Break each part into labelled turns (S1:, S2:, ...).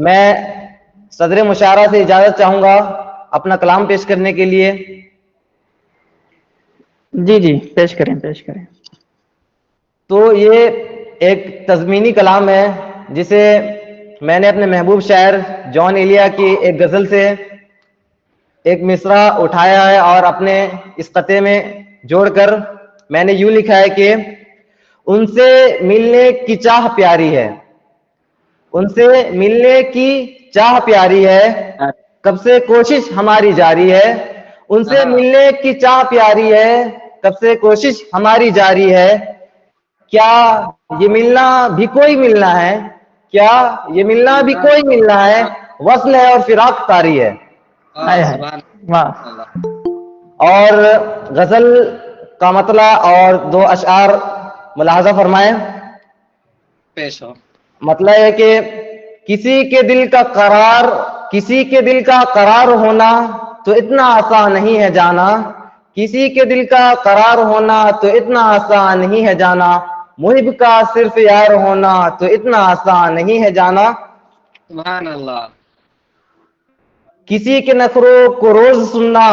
S1: میں صدر مشاعرہ سے اجازت چاہوں گا اپنا کلام پیش کرنے کے لیے۔
S2: جی جی پیش کریں پیش کریں۔
S1: تو یہ ایک تضمینی کلام ہے جسے میں نے اپنے محبوب شاعر جان ایلیا کی ایک غزل سے ایک مصرع اٹھایا ہے اور اپنے اس قطعے میں جوڑ کر میں نے یوں لکھا ہے کہ ان سے ملنے کی چاہ پیاری ہے، ان سے ملنے کی چاہ پیاری ہے، کب سے کوشش ہماری جاری ہے، ان سے ملنے کی چاہ پیاری ہے، کب سے کوشش ہماری جاری ہے، کیا یہ ملنا بھی کوئی ملنا ہے، کیا یہ ملنا بھی کوئی ملنا ہے، وصل ہے اور فراق طاری ہے۔
S2: ہائے ہائے، واہ۔
S1: اور غزل کا مطلع اور دو اشعار ملاحظہ فرمائیں۔
S3: پیش ہو۔
S1: مطلب ہے کہ کسی کے دل کا قرار ہونا تو اتنا آسان نہیں ہے جانا، کسی کے دل کا قرار ہونا تو اتنا آسان نہیں ہے جانا، محب کا صرف یار ہونا تو اتنا آسان نہیں ہے جانا،
S3: سبحان اللہ۔
S1: کسی کے نخروں کو روز سننا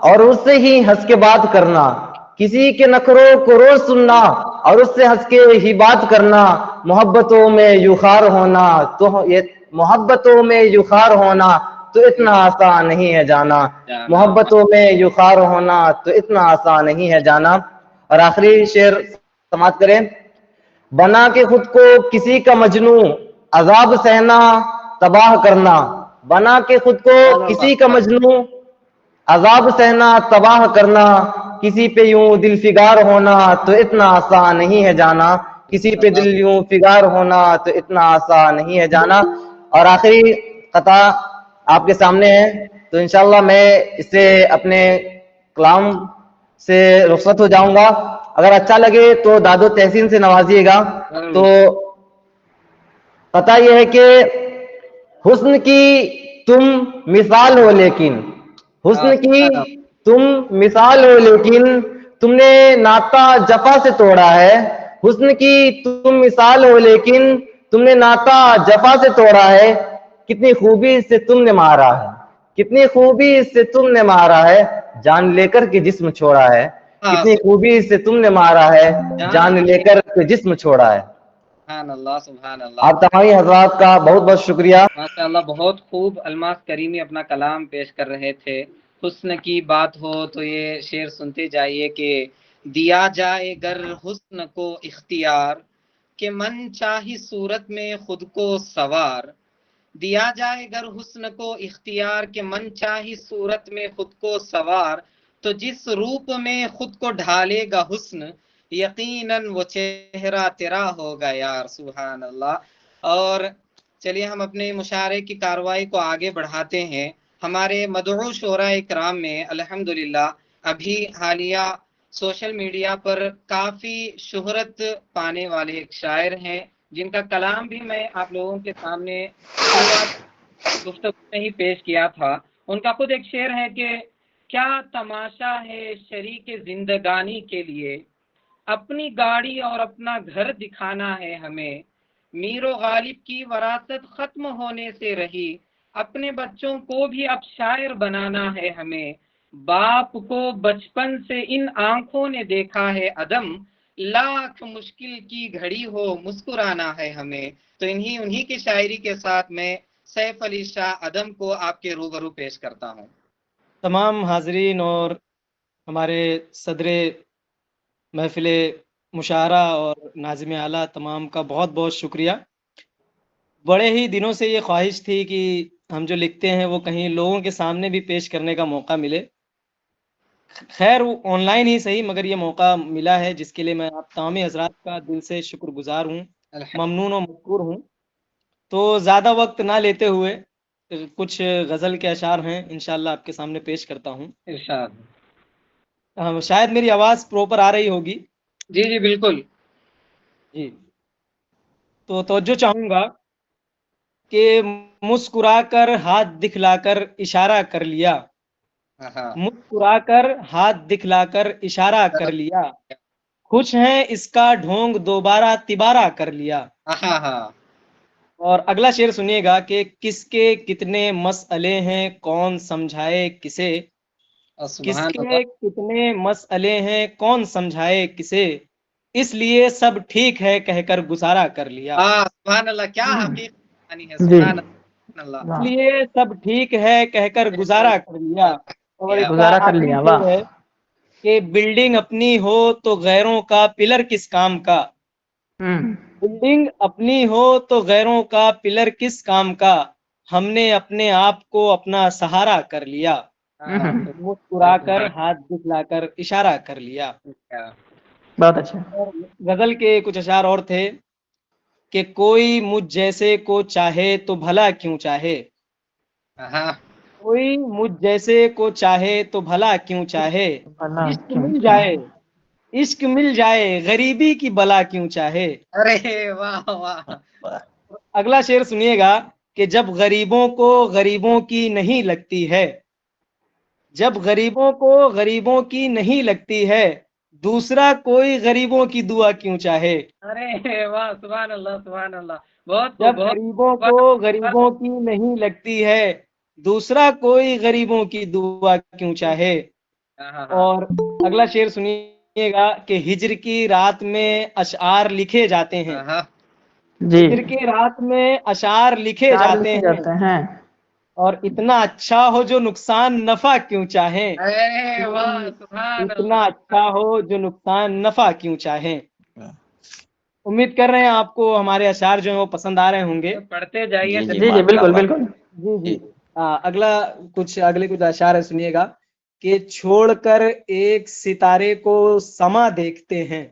S1: اور اس سے ہی ہنس کے بات کرنا، کسی کے نخروں کو روز سننا اور اس سے ہنس کے ہی بات کرنا، محبتوں میں یوں خار ہونا محبتوں میں یوں خار ہونا تو اتنا آسان نہیں ہے جانا، محبتوں میں یوں خار ہونا تو اتنا آسان نہیں ہے جانا۔ اور آخری شعر سماعت کریں۔ بنا کے خود کو کسی کا مجنوں عذاب سہنا تباہ کرنا، بنا کے خود کو کسی کا مجنوں عذاب سہنا تباہ کرنا، کسی پہ یوں دل فگار ہونا تو اتنا آسان نہیں ہے جانا، کسی پہ دل یوں فگار ہونا تو اتنا آسان نہیں ہے جانا۔ اور آخری قطعہ آپ کے سامنے ہے، تو انشاءاللہ میں اس سے اپنے کلام سے رخصت ہو جاؤں گا۔ اگر اچھا لگے تو داد و تحسین سے نوازیے گا۔ تو قطعہ یہ ہے کہ حسن کی تم مثال ہو لیکن، حسن کی تم مثال ہو لیکن تم نے ناطہ جفا سے توڑا ہے، حسن کی تم مثال ہو لیکن تم نے ناطہ جفا سے توڑا ہے، کتنی خوبی سے تم نے مارا ہے، کتنی خوبی سے تم نے مارا ہے، جان لے کر کے جسم چھوڑا ہے، کتنی خوبی سے تم نے مارا ہے، جان لے کر کے جسم چھوڑا ہے۔
S3: سبحان اللہ سبحان اللہ۔
S1: آپ تمامی حضرات کا بہت بہت شکریہ۔
S3: ماشاءاللہ، بہت خوب الماس کریمی اپنا کلام پیش کر رہے تھے۔ حسن کی بات ہو تو یہ شعر سنتے جائیے کہ دیا جائے گر حسن کو اختیار، کہ من چاہی صورت میں خود کو سوار، دیا جائے گر حسن کو اختیار کہ من چاہی صورت میں خود کو سوار، تو جس روپ میں خود کو ڈھالے گا حسن، یقیناً وہ چہرہ تیرا ہوگا یار۔ سبحان اللہ۔ اور چلیے ہم اپنے مشاعرے کی کارروائی کو آگے بڑھاتے ہیں۔ ہمارے مدعو شعراء کرام میں الحمدللہ ابھی حالیہ سوشل میڈیا پر کافی شہرت پانے والے ایک شاعر ہیں، جن کا کلام بھی میں آپ لوگوں کے سامنے شروعات گفتگو میں ہی پیش کیا تھا۔ ان کا خود ایک شعر ہے کہ کیا تماشا ہے شریک زندگانی کے لیے، اپنی گاڑی اور اپنا گھر دکھانا ہے ہمیں، میر و غالب کی وراثت ختم ہونے سے رہی، اپنے بچوں کو بھی اب شاعر بنانا ہے ہمیں، باپ کو بچپن سے ان آنکھوں نے دیکھا ہے عدم، لاکھ مشکل کی گھڑی ہو مسکرانا ہے ہمیں۔ تو انہی کی شاعری کے ساتھ میں سیف علی شاہ عدم کو آپ کے روبرو پیش کرتا ہوں۔
S4: تمام حاضرین اور ہمارے صدر محفل مشاعرہ اور ناظم اعلیٰ تمام کا بہت بہت شکریہ۔ بڑے ہی دنوں سے یہ خواہش تھی کہ ہم جو لکھتے ہیں وہ کہیں لوگوں کے سامنے بھی پیش کرنے کا موقع ملے۔ خیر وہ آن لائن ہی صحیح، مگر یہ موقع ملا ہے، جس کے لیے میں آپ تمامی حضرات کا دل سے شکر گزار ہوں، ممنون و مشکور ہوں۔ تو زیادہ وقت نہ لیتے ہوئے کچھ غزل کے اشعار ہیں انشاءاللہ آپ کے سامنے پیش کرتا ہوں۔
S3: ارشاد۔
S4: شاید میری آواز پراپر آ رہی ہوگی۔
S3: جی جی بالکل
S4: جی، تو توجہ چاہوں گا کہ مسکرا کر ہاتھ دکھلا کر اشارہ کر لیا، مسکرا کر ہاتھ دکھلا کر اشارہ کر لیا، خوش ہیں اس کا ڈھونگ دوبارہ تبارہ کر لیا، اور اگلا شعر سنیے گا کہ کس کے کتنے مسئلے ہیں کون سمجھائے کسے، کس
S3: سبحان
S4: کے
S3: اللہ
S4: کتنے مسئلے ہیں کون سمجھائے کسے، اس لیے سب ٹھیک ہے کہہ کر گزارا کر لیا،
S3: سبحان اللہ، کیا حقیقت بیانی ہے،
S2: جی
S3: سبحان اللہ
S4: اس
S2: واہ
S4: لیے سب ٹھیک ہے کہہ کر گزارا کر لیا۔ اور اس کا
S2: گزارا کر
S4: آخری
S2: لیا،
S4: شعر
S2: واہ
S4: ہے کہ بلڈنگ اپنی ہو تو غیروں کا پلر کس کام کا، بلڈنگ اپنی ہو تو غیروں کا پلر کس کام کا، ہم نے اپنے آپ کو اپنا سہارا کر لیا، مسکرا کر ہاتھ دکھلا کر اشارہ کر لیا۔
S2: بہت اچھا۔
S4: اور غزل کے کچھ اشعار اور تھے کہ کوئی مجھ جیسے کو چاہے تو بھلا کیوں چاہے، کوئی مجھ جیسے کو چاہے تو بھلا کیوں چاہے،
S2: بھلا
S4: عشق
S2: کیوں
S4: مل
S2: چاہے۔
S4: جائے، عشق مل جائے غریبی کی بلا کیوں چاہے۔
S3: ارے واہ واہ،
S4: اگلا شعر سنیے گا کہ جب غریبوں کو غریبوں کی نہیں لگتی ہے، جب غریبوں کو غریبوں کی نہیں لگتی ہے، دوسرا کوئی غریبوں کی دعا کیوں چاہے۔
S3: ارے واہ، سبحان اللہ سبحان اللہ، بہت
S4: جب
S3: بہت
S4: غریبوں کو غریبوں کی نہیں لگتی ہے، دوسرا کوئی غریبوں کی دعا کیوں چاہے۔ اور اگلا شعر سنیے گا کہ ہجر کی رات میں اشعار لکھے جاتے ہیں،
S2: جی
S4: ہجر کی رات میں اشعار لکھے
S2: چار
S4: جاتے
S2: لکھے
S4: ہیں،
S2: جاتے ہیں۔
S4: اور اتنا اچھا ہو جو نقصان نفع کیوں چاہیں،
S3: ارے واہ، سبحان
S4: اتنا
S3: اللہ،
S4: اچھا ہو جو نقصان نفع کیوں چاہیں۔ امید کر رہے ہیں آپ کو ہمارے اشعار جو ہیں وہ پسند آ رہے ہوں گے۔
S3: پڑھتے جائیے،
S2: جی جی بالکل بالکل۔
S4: جی اگلے کچھ اشعار ہے، سنیے گا کہ چھوڑ کر ایک ستارے کو سما دیکھتے ہیں،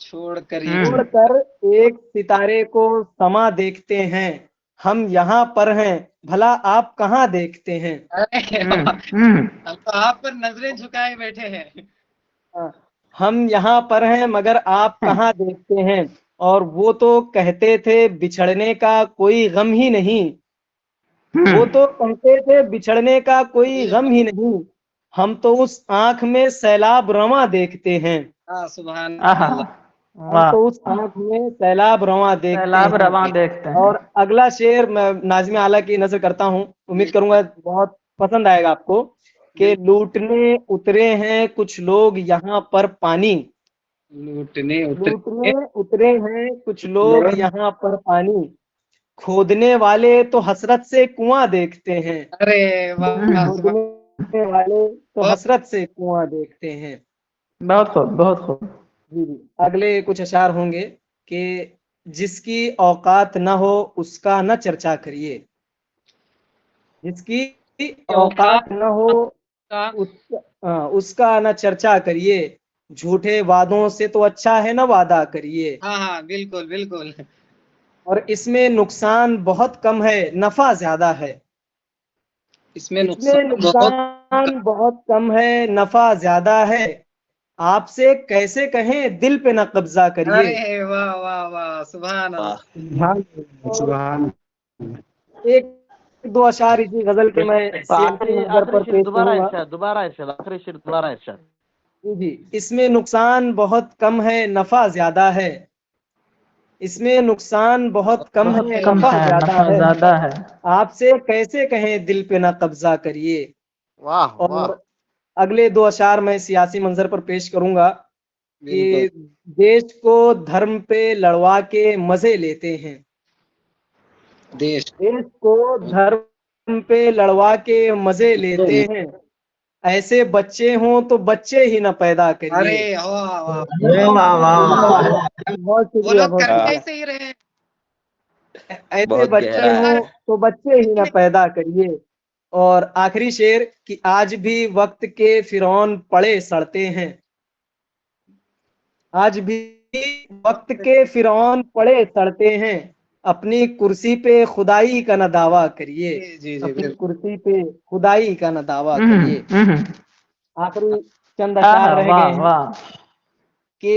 S3: چھوڑ کر
S4: چھوڑ کر ایک ستارے کو سما دیکھتے ہیں، ہم یہاں پر ہیں بھلا آپ کہاں دیکھتے ہیں۔
S3: ارے واہ، آپ پر نظریں جھکائے بیٹھے ہیں۔
S4: ہم یہاں پر ہیں مگر آپ کہاں دیکھتے ہیں، اور وہ تو کہتے تھے بچھڑنے کا کوئی غم ہی نہیں، وہ تو کہتے تھے بچھڑنے کا کوئی غم ہی نہیں، ہم تو اس آنکھ میں سیلاب رواں دیکھتے ہیں،
S3: سبحان
S2: آہا
S3: اللہ،
S4: ہم
S2: واہ،
S4: تو اس آنکھ میں سیلاب رواں دیکھتے
S2: سیلاب
S4: ہیں۔
S2: رواں دیکھتے ہیں۔
S4: اور اگلا شعر میں ناظم اعلیٰ کی نظر کرتا ہوں، امید کروں گا بہت پسند آئے گا آپ کو کہ لوٹنے اترے ہیں کچھ لوگ یہاں پر پانی،
S3: لوٹنے
S4: لوٹنے اترے ہیں کچھ لوگ یہاں پر پانی، کھودنے والے تو حسرت سے کنواں دیکھتے ہیں،
S3: ارے واہ، سبحان
S4: کھودنے والے تو
S3: اللہ،
S4: حسرت سے کنواں دیکھتے ہیں۔
S2: بہت خوب بہت خوب۔
S4: جی جی اگلے کچھ اشعار ہوں گے کہ جس کی اوقات نہ ہو اس کا نہ چرچا کریے، جس کی اوقات نہ ہو اس کا نہ چرچا کریے، جھوٹے وعدوں سے تو اچھا ہے نہ وعدہ کریے،
S3: ہاں بالکل بالکل،
S4: اور اس میں نقصان بہت کم ہے نفع زیادہ ہے،
S3: اس میں
S4: اس میں
S3: بہت،
S4: نقصان بہت کم ہے نفع زیادہ ہے، آپ سے کیسے کہیں دل پہ نہ قبضہ کریے۔
S3: ارے واہ واہ واہ، سبحان اللہ،
S4: سبحان ایک دو اشعار اسی غزل کے میں سیاسی منظر پر پیش کروں گا۔
S2: دوبارہ آخری شعر دوبارہ ارشاد۔
S4: جی اس میں نقصان بہت کم ہے نفع زیادہ ہے، اس میں نقصان بہت کم
S2: بہت
S4: ہے
S2: کم
S4: نفع
S2: ہے
S4: زیادہ
S2: نفع
S4: ہے،
S2: زیادہ ہے۔
S4: آپ سے کیسے کہیں دل پہ نہ قبضہ کریے۔
S3: واہ واہ،
S4: اور اگلے دو اشعار میں سیاسی منظر پر پیش کروں گا کہ
S3: بالکل،
S4: دیش کو دھرم پہ لڑوا کے مزے لیتے ہیں،
S3: دیش،
S4: دیش کو دھرم پہ لڑوا کے مزے لیتے ہیں، ایسے بچے ہوں تو بچے ہی نہ پیدا کریے۔
S3: ارے واہ واہ،
S4: بہت
S3: وہ
S4: شکریہ
S3: لوگ
S4: بہت
S3: کرتے
S4: شکریہ۔
S3: ہی رہے،
S4: ایسے بچے ہوں تو بچے ہی نہ پیدا کریے۔ اور آخری شعر کہ آج بھی وقت کے فرعون پڑے سڑتے ہیں، آج بھی وقت کے فرعون پڑے سڑتے ہیں، اپنی کرسی پہ خدائی کا نہ دعویٰ کریے،
S3: جی
S4: اپنی
S3: بالکل،
S4: کرسی پہ خدائی کا نہ دعویٰ کریے۔ آخری چند اشعار
S2: آہا
S4: رہ گئے
S2: واہ
S4: ہیں
S2: واہ،
S4: کہ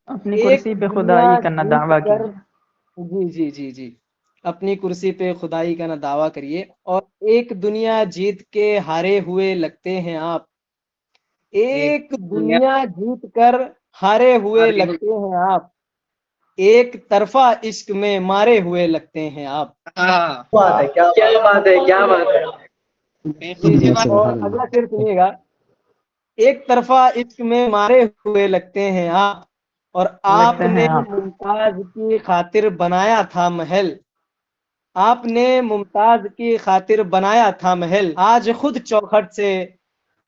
S2: اپنی
S4: ایک
S2: کرسی پہ
S4: دنیا
S2: خدائی کرنا
S4: جیت
S2: دعویٰ
S4: کر،
S2: کیجیے۔
S4: جی اپنی کرسی پہ خدائی کا نہ دعویٰ کریے، اور ایک دنیا جیت کے ہارے ہوئے لگتے ہیں آپ، ایک دنیا جیت کر ہارے ہوئے لگتے ہیں آپ، ایک طرفہ عشق میں مارے ہوئے لگتے ہیں آپ.
S3: ہاں
S1: بات ہے، کیا بات ہے، کیا بات ہے.
S4: جی جی. اور اگلا شعر سنیے گا. ایک طرفہ عشق میں مارے ہوئے لگتے ہیں آپ، اور آپ
S2: لگتے
S4: نے
S2: ہیں آپ.
S4: ممتاز کی خاطر بنایا تھا محل. آپ نے ممتاز کی خاطر بنایا تھا محل، آج خود چوکھٹ سے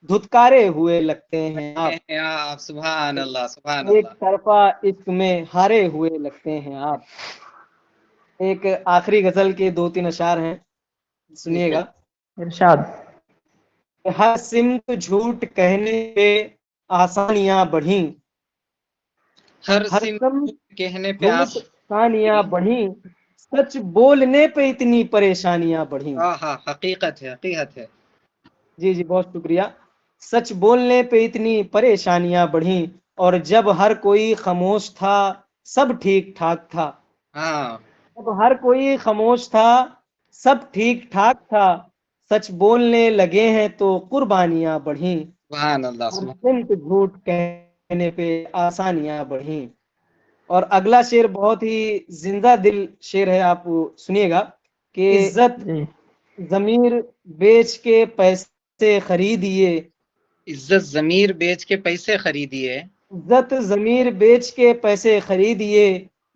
S4: دھتکارے ہوئے لگتے ہیں آپ.
S3: آپ سبحان اللہ سبحان
S4: ایک
S3: اللہ.
S4: طرفہ عشق میں ہارے ہوئے لگتے ہیں آپ. ایک آخری غزل کے 2-3 اشعار ہیں، سنیے گا.
S2: ارشاد.
S4: ہر سمت جھوٹ کہنے پہ آسانیاں بڑھیں،
S3: ہر
S4: ہر
S3: سمت
S4: سمت
S3: کہنے پہ
S4: جھوٹ آسانیاں بڑھیں، سچ بولنے پہ اتنی پریشانیاں بڑھیں.
S3: ہاں حقیقت ہے حقیقت ہے.
S4: جی جی بہت شکریہ. سچ بولنے پہ اتنی پریشانیاں بڑھیں، اور جب ہر کوئی خاموش تھا سب ٹھیک ٹھاک تھا.
S3: ہاں
S4: جب ہر کوئی خاموش تھا سب ٹھیک ٹھاک تھا، سچ بولنے لگے ہیں تو قربانیاں بڑھیں،
S3: سبحان اللہ
S4: ہر
S3: سبحان.
S4: سمت جھوٹ کہنے پہ آسانیاں بڑھیں. اور اگلا شعر بہت ہی زندہ دل شعر ہے، آپ سنیے گا. کہ عزت
S2: جی.
S4: ضمیر بیچ کے پیسے خریدیے،
S3: عزت ضمیر بیچ کے پیسے خریدیے.
S4: عزت ضمیر بیچ کے پیسے خریدیے،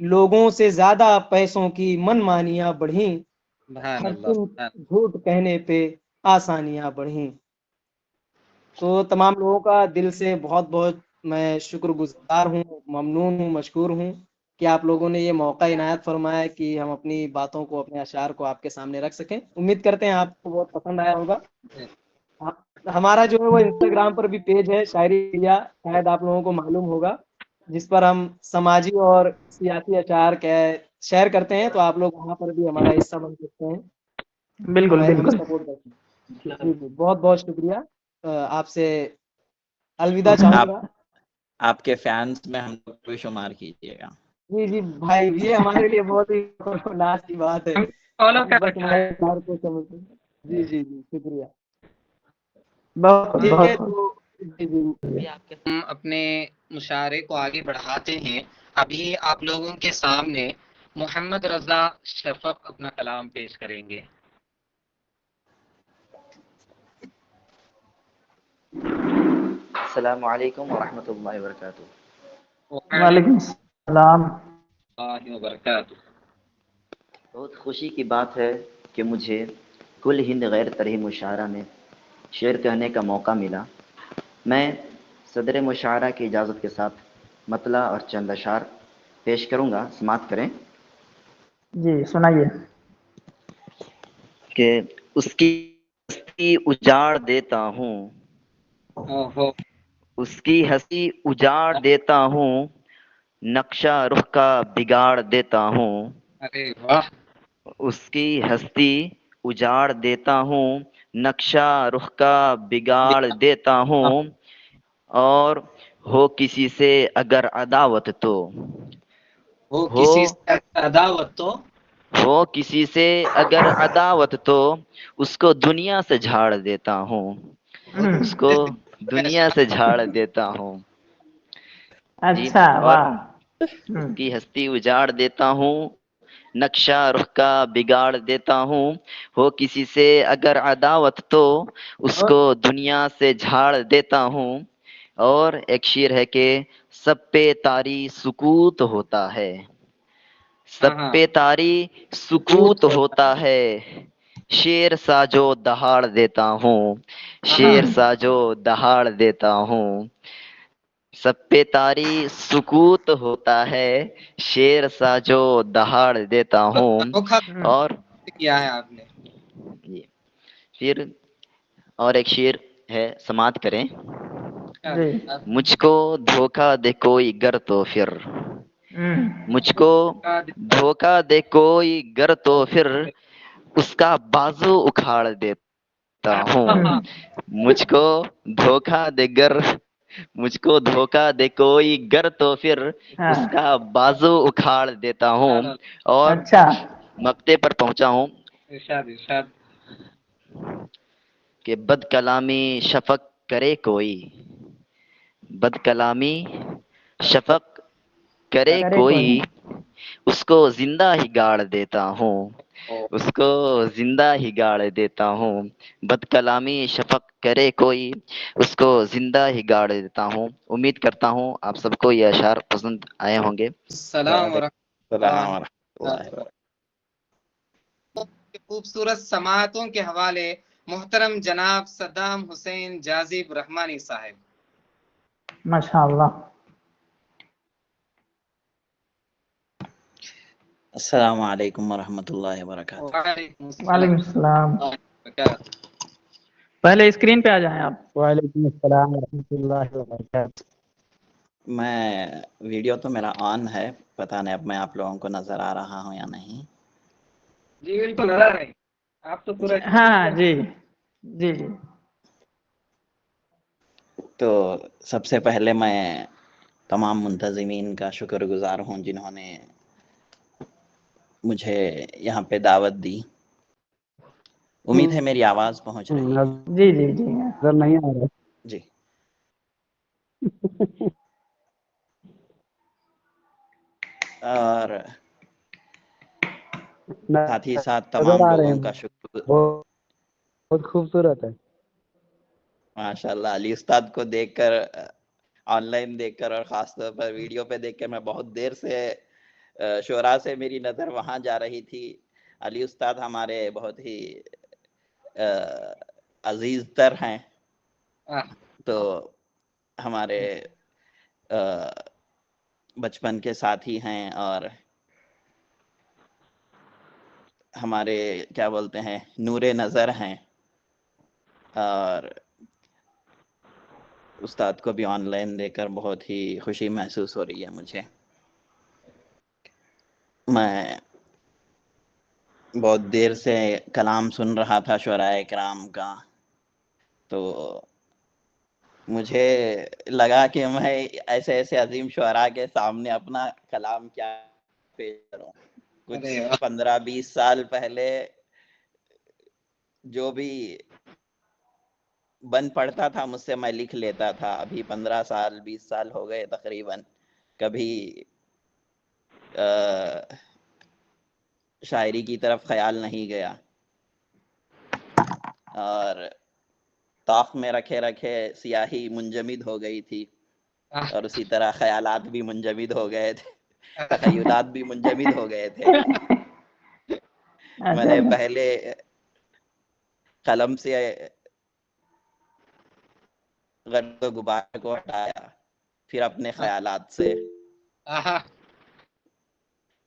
S4: لوگوں سے زیادہ پیسوں کی من مانیاں بڑھیں،
S3: سبحان
S4: ہر
S3: اللہ
S4: دن
S3: سبحان.
S4: جھوٹ کہنے پہ آسانیاں بڑھیں. تو تمام لوگوں کا دل سے بہت بہت میں شکر گزار ہوں، ممنون ہوں، مشکور ہوں کہ آپ لوگوں نے یہ موقع عنایت فرمایا کہ ہم اپنی باتوں کو، اپنے اشعار کو آپ کے سامنے رکھ سکیں. امید کرتے ہیں آپ کو بہت پسند آیا ہوگا. ہمارا جو ہے وہ انسٹاگرام پر بھی پیج ہے شاعری انڈیا، شاید آپ لوگوں کو معلوم ہوگا، جس پر ہم سماجی اور سیاسی اشعار شیئر کرتے ہیں. تو آپ لوگ وہاں پر بھی ہمارا حصہ بن سکتے ہیں،
S2: بالکل
S4: ہمیں
S2: بالکل.
S4: سپورٹ کرتے ہیں. جی جی بہت بہت شکریہ. آپ سے الوداع چاہوں گا.
S5: آپ کے فینس میں ہم لوگ کو شمار کیجیے گا.
S4: جی جی بھائی، یہ ہمارے لیے بہت ہی لاس کی بات ہے.
S3: فالو کر
S4: بس
S3: رکھا ہے.
S4: ہمارے اشعار کو سمجھتے ہیں. جی جی جی شکریہ.
S2: بہت
S4: ٹھیک
S2: بہت
S4: ہے
S2: خوب.
S4: تو جی جی.
S3: ہم اپنے مشاعرے کو آگے بڑھاتے ہیں. ابھی آپ لوگوں کے سامنے محمد رضا شفق اپنا کلام پیش کریں گے.
S6: السلام علیکم ورحمۃ اللہ وبرکاتہ.
S2: وعلیکم السلام.
S3: اللہ وبرکاتہ.
S6: بہت خوشی کی بات ہے کہ مجھے کل ہند غیر ترہی مشاعرہ میں شعر کہنے کا موقع ملا. میں صدر مشاعرہ کی اجازت کے ساتھ مطلع اور چند اشعار پیش کروں گا، سماعت کریں.
S2: جی سنائیے.
S6: کہ اس کی ہستی اجاڑ دیتا ہوں،
S3: اوہو.
S6: اس کی ہستی اجاڑ دیتا ہوں، نقشہ رخ کا بگاڑ دیتا ہوں.
S3: ارے واہ.
S6: اس کی ہستی اجاڑ دیتا ہوں، نقشہ رخ کا بگاڑ دیتا ہوں. اور ہو کسی سے اگر عداوت تو،
S3: وہ کسی سے عداوت تو،
S6: ہو کسی سے اگر عداوت تو، اس کو دنیا سے جھاڑ دیتا ہوں، اس کو دنیا سے جھاڑ دیتا ہوں. جی.
S2: اچھا
S6: اور
S2: واہ.
S6: اس کی ہستی اجاڑ دیتا ہوں، نقشہ رخ کا بگاڑ دیتا ہوں. ہو کسی سے اگر عداوت تو، اس کو دنیا سے جھاڑ دیتا ہوں. اور ایک شعر ہے کہ سب پہ طاری سکوت ہوتا ہے، سب پہ طاری سکوت ہوتا ہے، شیر سا جو دہاڑ دیتا ہوں، شیر سا جو دہاڑ دیتا ہوں. سب پہ طاری سکوت ہوتا ہے، شیر سا جو دہاڑ دیتا ہوں.
S3: انوکھا
S6: اور
S3: کیا ہے آپ نے.
S6: پھر اور ایک شعر ہے، سماعت کریں.
S2: جی.
S6: مجھ کو دھوکا دے کوئی گر تو پھر، مجھ کو دھوکا دے کوئی گر تو پھر، اس کا بازو اکھاڑ دیتا ہوں. مجھ کو دھوکا دے گر، مجھ کو دھوکا دے کوئی گر تو پھر،
S2: ہاں.
S6: اس کا بازو اکھاڑ دیتا ہوں. اور
S2: اچھا.
S6: مقطع پر پہنچا ہوں
S3: ارشاد ارشاد.
S6: کہ بد کلامی شفق کرے کوئی، بد کلامی شفق کرے کوئی، اس کو زندہ ہی گاڑ دیتا ہوں، اس کو زندہ ہی گاڑ دیتا ہوں، بد کلامی شفق کرے کوئی، اس کو زندہ ہی گاڑ دیتا ہوں۔ امید کرتا ہوں آپ سب کو یہ اشعار پسند آئے ہوں گے۔
S3: السلام ورحمۃ
S5: السلام
S3: اللہ
S5: ورحمۃ اللہ وبرکاتہ۔
S3: کے خوبصورت سماعتوں کے حوالے محترم جناب صدام حسین جازب رحمانی صاحب۔
S2: ماشاء اللہ۔
S5: السلام علیکم ورحمۃ اللہ وبرکاتہ۔
S3: وعلیکم السلام
S2: وعلیکم السلام۔
S3: ورحمۃ اللہ وبرکاتہ۔
S2: پہلے اسکرین پہ آ جائیں آپ۔
S1: وعلیکم السلام ورحمۃ اللہ وبرکاتہ۔
S5: میں ویڈیو تو میرا آن ہے، پتہ نہیں اب میں آپ لوگوں کو نظر آ رہا ہوں یا نہیں۔
S3: جی بالکل نظر آ رہے ہیں، آپ تو پورا
S2: ہاں جی جی جی۔
S5: تو سب سے پہلے میں تمام منتظمین کا شکر گزار ہوں جنہوں نے مجھے یہاں پہ دعوت دی۔ امید ہے میری آواز پہنچ رہی ہے۔
S2: جی جی جی۔
S1: نظر نہیں آ رہا۔
S5: جی، اور ساتھ ہی ساتھ تمام
S1: نظر آ رہے
S5: لوگوں
S1: ہیں،
S5: کا شکر۔
S1: بہت خوبصورت ہے۔
S5: ماشاء اللہ، علی استاد کو دیکھ کر، آن لائن دیکھ کر اور خاص طور پر ویڈیو پہ دیکھ کر میں بہت دیر سے شعراء سے میری نظر وہاں جا رہی تھی۔ علی استاد ہمارے بہت ہی عزیز تر ہیں، تو ہمارے بچپن کے ساتھی ہیں اور ہمارے کیا بولتے ہیں نور نظر ہیں، اور استاد کو بھی آن لائن دیکھ کر بہت ہی خوشی محسوس ہو رہی ہے مجھے۔ میں بہت دیر سے کلام سن رہا تھا شعراء کرام کا، تو مجھے لگا کہ میں ایسے ایسے عظیم شعراء کے سامنے اپنا کلام کیا پیش کروں۔ کچھ 15-20 سال پہلے جو بھی بن پڑتا تھا مجھ سے میں لکھ لیتا تھا، ابھی 15-20 سال ہو گئے تقریباً کبھی شاعری کی طرف خیال نہیں گیا، اور طاق میں رکھے رکھے سیاہی منجمد ہو گئی تھی، اور اسی طرح خیالات بھی منجمد ہو گئے تھے، تخیلات بھی منجمد ہو گئے تھے۔ میں نے پہلے قلم سے غرض و غبار کو ہٹایا، پھر اپنے خیالات سے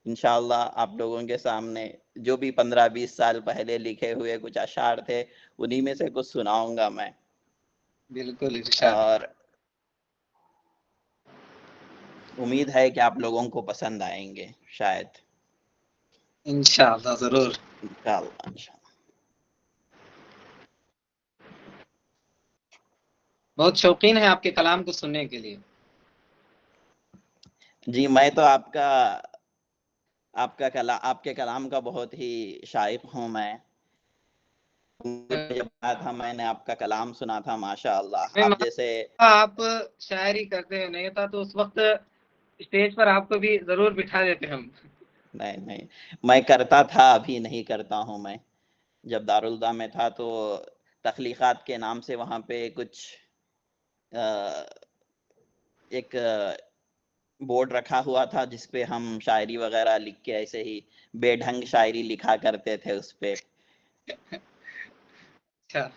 S5: انشاءاللہ آپ لوگوں کے سامنے جو بھی 15-20 سال پہلے لکھے ہوئے کچھ اشعار تھے انہی میں سے کچھ سناؤں گا میں،
S3: بالکل ارشاد۔
S5: اور امید ہے کہ آپ لوگوں کو پسند آئیں گے، شاید
S3: انشاءاللہ ضرور۔
S5: انشاءاللہ۔
S3: بہت شوقین ہے آپ کے کلام کو سننے کے لیے۔
S5: جی، میں تو آپ کے کلام کا بہت ہی شائق ہوں۔ میں جب آیا تھا میں نے آپ کا کلام سنا تھا، ماشاءاللہ آپ جیسے
S3: آپ شاعری کرتے ہو نہیں تھا تو اس وقت اسٹیج پر آپ کو بھی ضرور بٹھا دیتے ہم۔
S5: نہیں میں کرتا تھا، ابھی نہیں کرتا ہوں۔ میں جب دارالدا میں تھا تو تخلیقات کے نام سے وہاں پہ کچھ ایک بورڈ رکھا ہوا تھا جس پہ ہم شاعری وغیرہ لکھ کے ایسے ہی بے ڈھنگ شاعری لکھا کرتے تھے اس پہ۔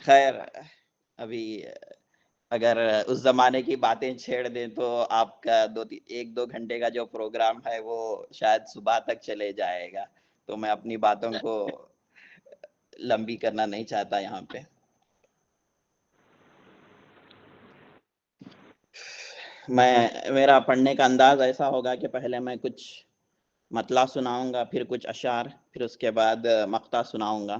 S5: خیر، ابھی اگر اس زمانے کی باتیں چھیڑ دیں تو آپ کا 1-2 گھنٹے کا جو پروگرام ہے وہ شاید صبح تک چلے جائے گا، تو میں اپنی باتوں کو لمبی کرنا نہیں چاہتا یہاں پہ۔ میرا پڑھنے کا انداز ایسا ہوگا کہ پہلے میں کچھ مطلع سناؤں گا، پھر کچھ اشعار، پھر اس کے بعد مقطع سناؤں گا۔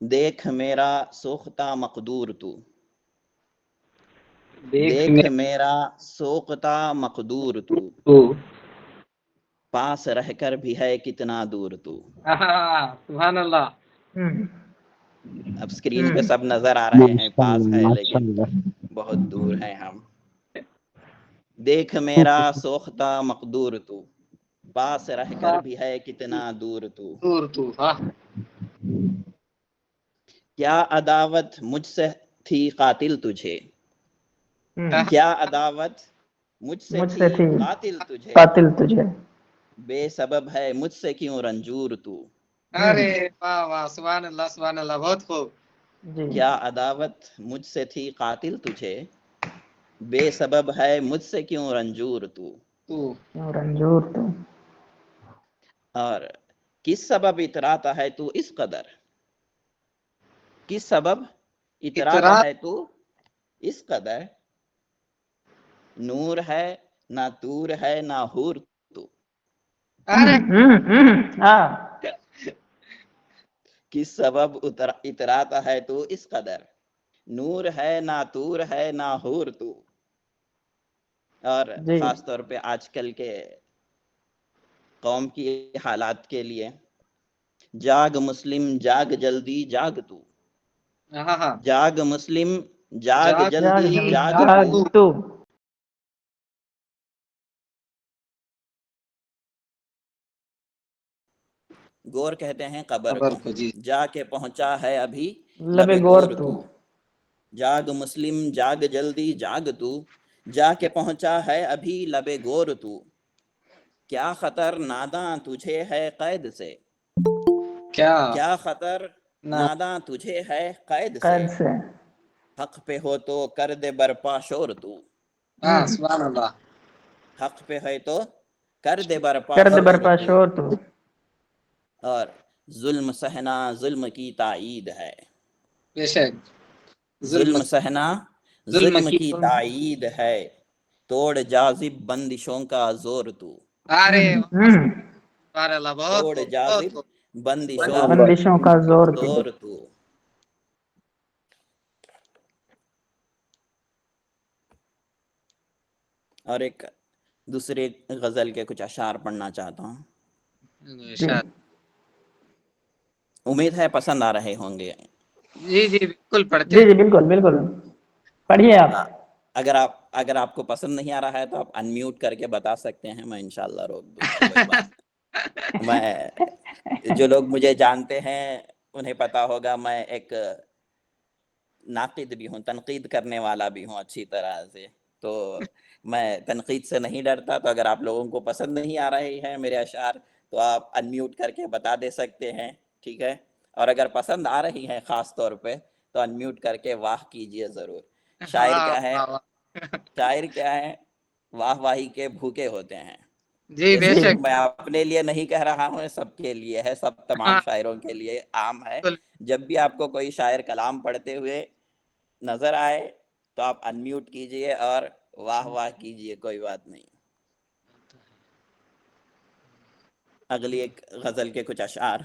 S5: دیکھ میرا سوختہ مقدور تو، دیکھ میرا سوختہ مقدور تو، پاس رہ کر بھی ہے کتنا دور تو۔
S3: سبحان اللہ۔
S5: اب اسکرین پہ سب نظر آ رہے ہیں، پاس ہے لیکن بہت دور ہیں ہم۔ دیکھ میرا سوختہ مقدور تو، پاس رہ کر بھی ہے کتنا دور تو،
S3: دور تو ہاں
S5: کیا عداوت مجھ سے تھی قاتل تجھے، کیا عداوت مجھ سے
S2: مجھ سے
S5: تھی
S2: تھی
S5: قاتل تجھے،
S2: قاتل تجھے،
S5: بے سبب ہے مجھ سے کیوں رنجور تو،
S3: ارے واہ واہ سبحان اللہ بہت خوب
S2: جی
S5: کیا عداوت مجھ سے تھی قاتل تجھے، بے سبب ہے مجھ سے کیوں رنجور تو،
S3: تو
S2: کیوں رنجور تو،
S5: اور کس سبب اتراتا ہے تو اس قدر، کس سبب اتراتا
S3: اطراء
S5: ہے تو اس قدر، نور ہے نہ تور ہے نہ حور تو،
S3: ارے
S2: ہاں
S5: کس سبب اتراتا ہے تو اس قدر، نور ہے نہ تور ہے نہ حور تو، اور
S2: جی
S5: خاص طور پہ آج کل کے قوم کی حالات کے لیے، جاگ مسلم جاگ جلدی جاگ تو،
S3: ہاں ہاں
S5: جاگ مسلم جاگ
S3: جاگ
S5: جلدی
S3: جلدی
S5: جاگ
S3: جاگ
S5: تو،
S2: تو
S5: گور کہتے ہیں قبر
S3: خبر
S5: کو،
S3: کو جی
S5: جا کے پہنچا ہے ابھی
S2: لب
S5: لب
S2: گور
S5: گور
S2: تو،
S5: تو، جاگ مسلم جاگ جلدی جاگ تو، جا کے پہنچا ہے ابھی لب گور تو، کیا خطر ناداں تجھے ہے قید سے، کیا خطر ناداں تجھے ہے قید سے،
S2: قید سے،
S5: حق پہ ہو تو کر دے برپا شور تو،
S3: ہاں سبحان اللہ
S5: حق پہ ہے تو کر دے برپا
S2: کر دے
S5: شور
S2: برپا
S5: تو،
S2: شور تو،
S5: اور ظلم سہنا ظلم کی تائید ہے،
S3: بے شک
S5: ظلم سہنا ظلم کی
S2: ظلم،
S5: تائید ہے، توڑ جاذب بندشوں کا زور تو،
S3: ارے سبحان اللہ بہت
S5: توڑ
S3: خوب بہت
S5: جاذب
S3: خوب
S5: بندشوں
S2: بندشوں کا زور تو،
S5: زور تو، اور ایک دوسرے غزل کے کچھ اشعار پڑھنا چاہتا ہوں،
S2: جی
S5: امید ہے پسند آ رہے ہوں گے،
S3: جی جی بالکل پڑھتے
S2: جی جی بالکل بالکل پڑھیے آپ،
S5: اگر آپ کو پسند نہیں آ رہا ہے تو آپ انمیوٹ کر کے بتا سکتے ہیں، میں انشاءاللہ روک دوں گا، کوئی بات نہیں، میں جو لوگ مجھے جانتے ہیں انہیں پتا ہوگا میں ایک ناقد بھی ہوں، تنقید کرنے والا بھی ہوں اچھی طرح سے، تو میں تنقید سے نہیں ڈرتا، تو اگر آپ لوگوں کو پسند نہیں آ رہی ہے میرے اشعار تو آپ انمیوٹ کر کے بتا دے سکتے ہیں، ٹھیک ہے، اور اگر پسند آ رہی ہے خاص طور پہ تو انمیوٹ کر کے واہ کیجئے ضرور۔ شاعر
S3: واہ
S5: کیا ہے،
S3: واہ واہ
S5: شاعر کیا ہے، واہ واہی کے بھوکے ہوتے ہیں،
S3: جی
S5: یہ
S3: بے
S5: صرف
S3: شک
S5: میں اپنے لیے نہیں کہہ رہا ہوں، یہ سب کے لیے ہے، سب تمام
S3: ہاں
S5: شاعروں کے لیے عام ہے،
S3: بالکل
S5: جب بھی آپ کو کوئی شاعر کلام پڑھتے ہوئے نظر آئے تو آپ انمیوٹ کیجئے اور واہ واہ کیجئے، کوئی بات نہیں۔ اگلی ایک غزل کے کچھ اشعار،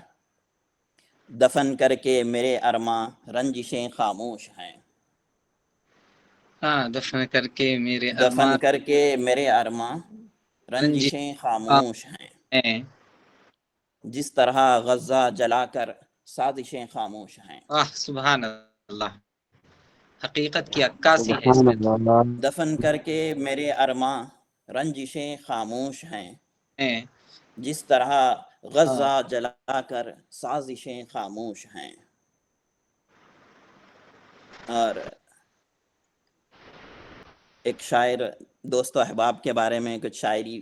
S5: دفن کر کے میرے ارماں رنجشیں خاموش ہیں،
S3: ہاں دفن کر کے میرے
S5: دفن
S3: ارمان
S5: کر کے میرے ارماں
S3: رنجش
S5: رنجشیں خاموش ہیں،
S3: ہیں
S5: جس طرح غزہ جلا کر سازشیں خاموش ہیں،
S3: سبحان اللہ حقیقت کی عکاسی ہے اس میں تو
S5: دفن کر کے میرے ارماں رنجشیں خاموش ہیں،
S3: ہیں
S5: جس طرح غزہ جلا کر سازشیں خاموش ہیں، اور ایک شاعر دوست و احباب کے بارے میں کچھ شاعری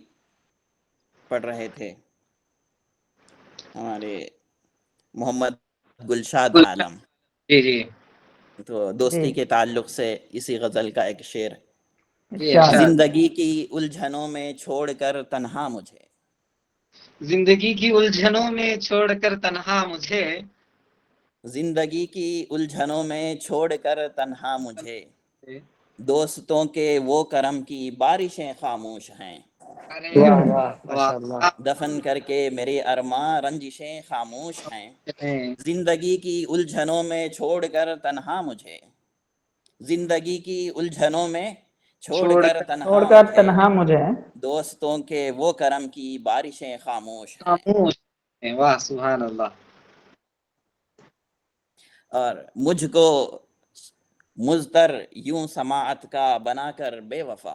S5: پڑھ رہے تھے، ہمارے محمد گلشاد عالم،
S3: جی جی
S5: تو
S2: جی
S5: دوستی کے تعلق سے اسی غزل کا ایک شعر،
S3: یہ
S2: ارشاد،
S3: ارشاد
S5: زندگی کی الجھنوں میں چھوڑ کر تنہا مجھے،
S3: زندگی کی الجھنوں میں چھوڑ کر تنہا مجھے
S5: زندگی کی الجھنوں میں چھوڑ کر تنہا مجھے، دوستوں کے وہ کرم کی بارشیں خاموش ہیں،
S3: ارے
S1: واہ واہ
S3: واہ
S1: ماشاء اللہ،
S5: دفن کر کے میرے ارماں رنجشیں خاموش ہیں،
S3: ہیں
S5: زندگی کی الجھنوں میں چھوڑ کر تنہا مجھے، زندگی کی الجھنوں میں چھوڑ کر
S2: چھوڑ
S5: تنہا
S2: کر
S5: مجھے،
S2: تنہا مجھے،
S5: دوستوں کے وہ کرم کی بارشیں خاموش ہیں،
S3: خاموش ہیں واہ سبحان اللہ
S5: اور مجھ کو مضطر یوں سماعت کا بنا کر بے وفا،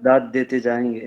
S7: داد دیتے جائیں گے،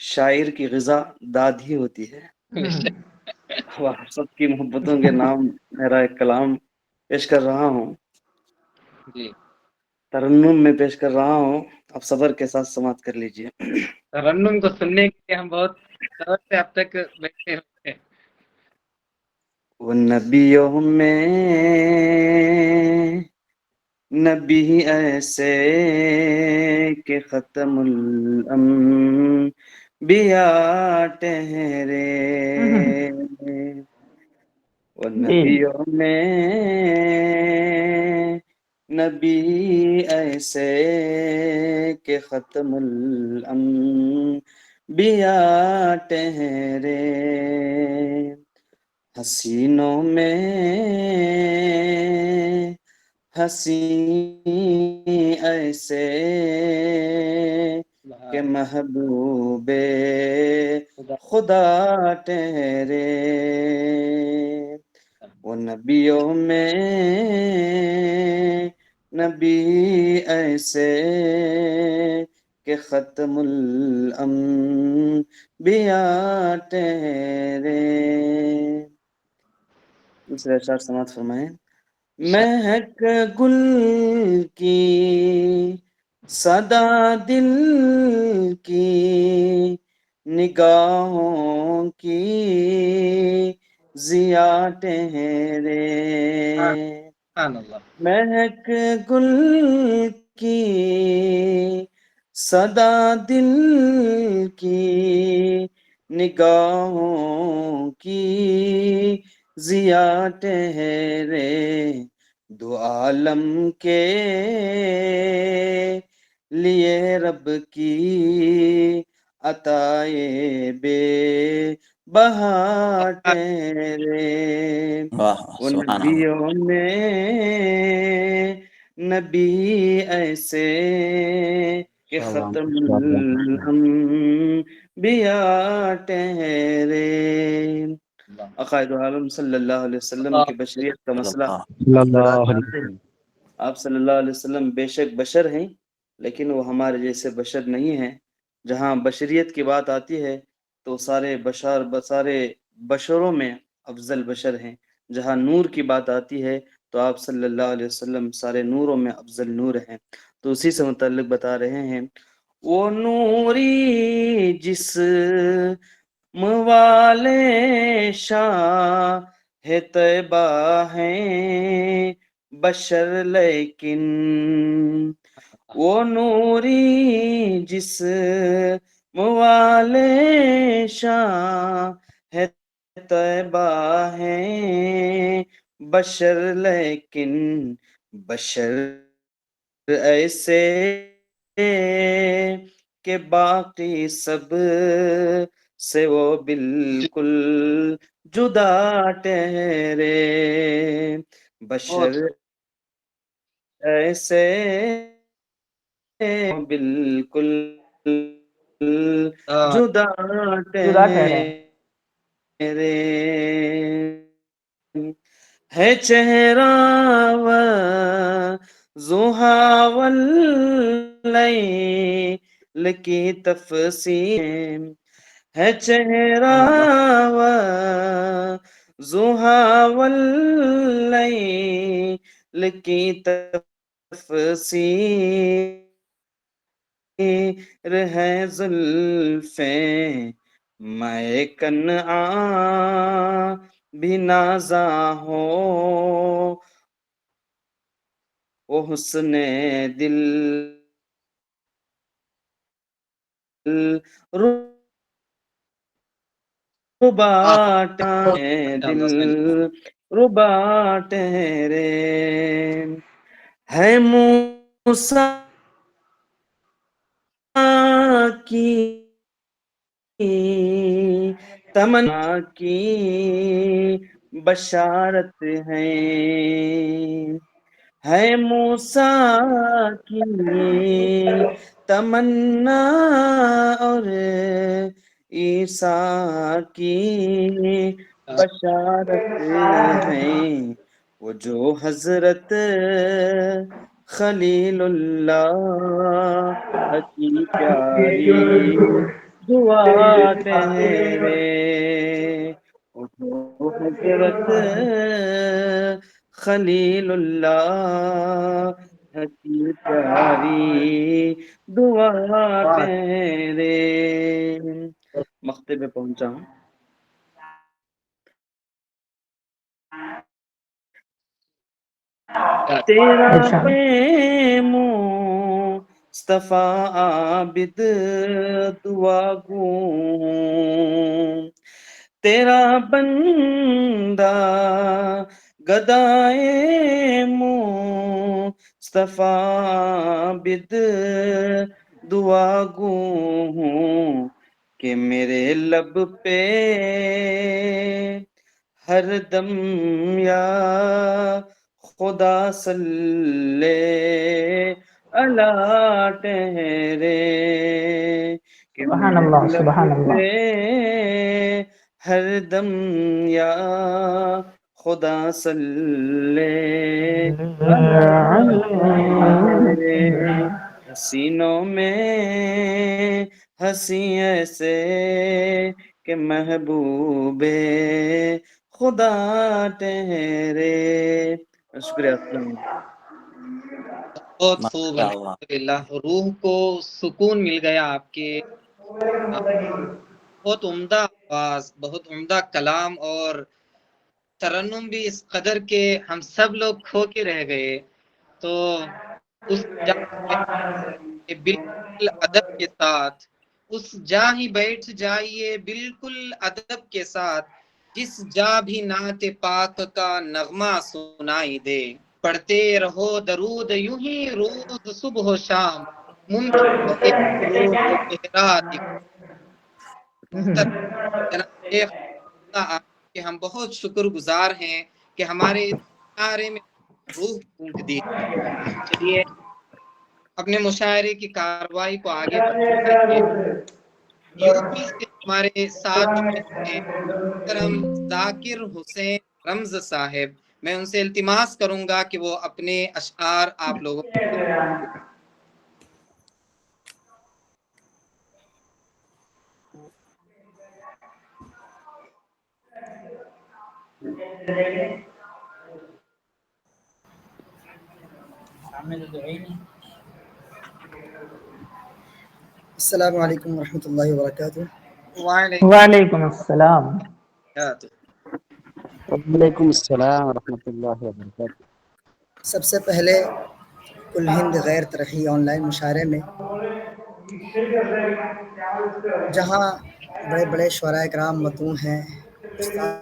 S7: شاعر کی غذا داد ہی ہوتی ہے۔ وہ آپ سب کی محبتوں کے نام میرا ایک کلام پیش کر رہا ہوں،
S3: جی
S7: ترنم میں پیش کر رہا ہوں، آپ صبر کے ساتھ سماعت کر لیجئے۔
S3: ترنم کو سننے کے لیے ہم بہت صبر سے اب تک بیٹھے ہوتے ہیں۔
S7: وہ نبیوں میں نبی ایسے کہ ختم الانبیاء ٹھہرے، وہ نبیوں میں نبی ایسے کہ ختم الانبیاء ٹھہرے، حسینوں میں حسین ایسے کہ محبوب خدا ٹھہرے، وہ نبیوں میں نبی ایسے کہ ختم الانبیاء ٹھہرے۔ دوسرے اشعار سماعت فرمائیں۔ مہک گل کی صدا دل کی نگاہوں کی ضیا ٹھہرے،
S3: سبحان اللہ
S7: مہک گل کی صدا دل کی نگاہوں کی ضیا ٹھہرے، دو عالم کے لیے رب کی عطائے بے بہا ٹھہرے،
S5: واہ
S7: وہ
S5: سبحان اللہ۔
S7: نبیوں میں نبی ایسے کہ ختم الانبیاء ٹھہرے۔ عقائد عالم صلی اللہ علیہ وسلم کی بشریت کا مسئلہ آپ حضرات جانتے ہیں۔ آپ صلی اللہ علیہ وسلم بے شک بشر ہیں، لیکن وہ ہمارے جیسے بشر نہیں ہیں۔ جہاں بشریت کی بات آتی ہے تو سارے بشروں میں افضل بشر ہیں، جہاں نور کی بات آتی ہے تو آپ صلی اللہ علیہ وسلم سارے نوروں میں افضل نور ہیں۔ تو اسی سے متعلق بتا رہے ہیں، وہ نوری جس موالے شاہ طیبہ ہیں بشر لیکن، وہ نوری جس موالے شاہ طیبہ ہیں بشر لیکن، بشر ایسے کہ باقی سب سے وہ بالکل جدا ٹھہرے، بشر ایسے بالکل جدا ٹھہرے، ہے چہرہ و ضحیٰ واللیل کی تفصیل، ہے چہرہ و ضحیٰ واللیل کی تفسیر ہے زلفیں میں کنعان بھی نازاں ہو، وہ حسن دل ربا دل ربا ٹھہرے، ہے موسیٰ کی تمنا کی بشارت ہے موسیٰ کی تمنا اور عیسیٰ کی بشارت ہیں، وہ جو حضرت خلیل اللہ کی پیاری دعا ٹھہرے اٹھو حضرت خلیل اللہ کی پیاری دعا ٹھہرے. مقطع پہ پہنچا ہوں. تیرا
S2: ارشاد.
S7: مصطفیٰ عابد دعا گوں تیرا بندہ گدائے مصطفیٰ عابد دعا گوں کہ میرے لب پہ ہر دم یا خدا صلی اللہ ٹھہرے کہ
S2: سبحان
S7: میرے
S2: اللہ
S7: لب
S2: سبحان اللہ.
S7: پہ ہر دم یا خدا صلی اللہ ٹھہرے. حسینوں میں ہنسی ایسے کہ محبوب خدا ٹھہرے. شکریہ. السلام علیکم.
S3: بہت خوب
S5: ماشاء اللہ.
S3: الحمدللہ. روح کو سکون مل گیا آپ کے. بہت عمدہ آواز، بہت عمدہ کلام، اور ترنم بھی اس قدر کے ہم سب لوگ کھو کے رہ گئے. تو اس جا بالکل ادب کے ساتھ، اس جا ہی بیٹھ جائیے بالکل ادب کے ساتھ، جس جا بھی نعت پاک کا نغمہ سنائی دے. پڑھتے رہو درود یوں ہی روز صبح و شام، ممکن ہے ایک روز چہرہ محترم جناب شیخ آپ کے ہم بہت شکر گزار ہیں کہ ہمارے اس مشاعرے میں روح پھونک دی. چلیے اپنے مشاعرے کی کارروائی کو آگے بڑھائیں گے. یوپی سے ہمارے ساتھ جڑے ہیں محترم ذاکر حسین رمز صاحب. میں ان سے التماس کروں گا کہ وہ اپنے اشعار آپ لوگوں کو
S8: السلام علیکم ورحمۃ اللہ وبرکاتہ.
S2: وعلیکم السلام.
S9: وعلیکم السلام ورحمۃ اللہ وبرکاتہ.
S8: سب سے پہلے کل ہند غیر ترقی آن لائن مشاعرے میں جہاں بڑے بڑے شعراء کرام مدعو ہیں، استاد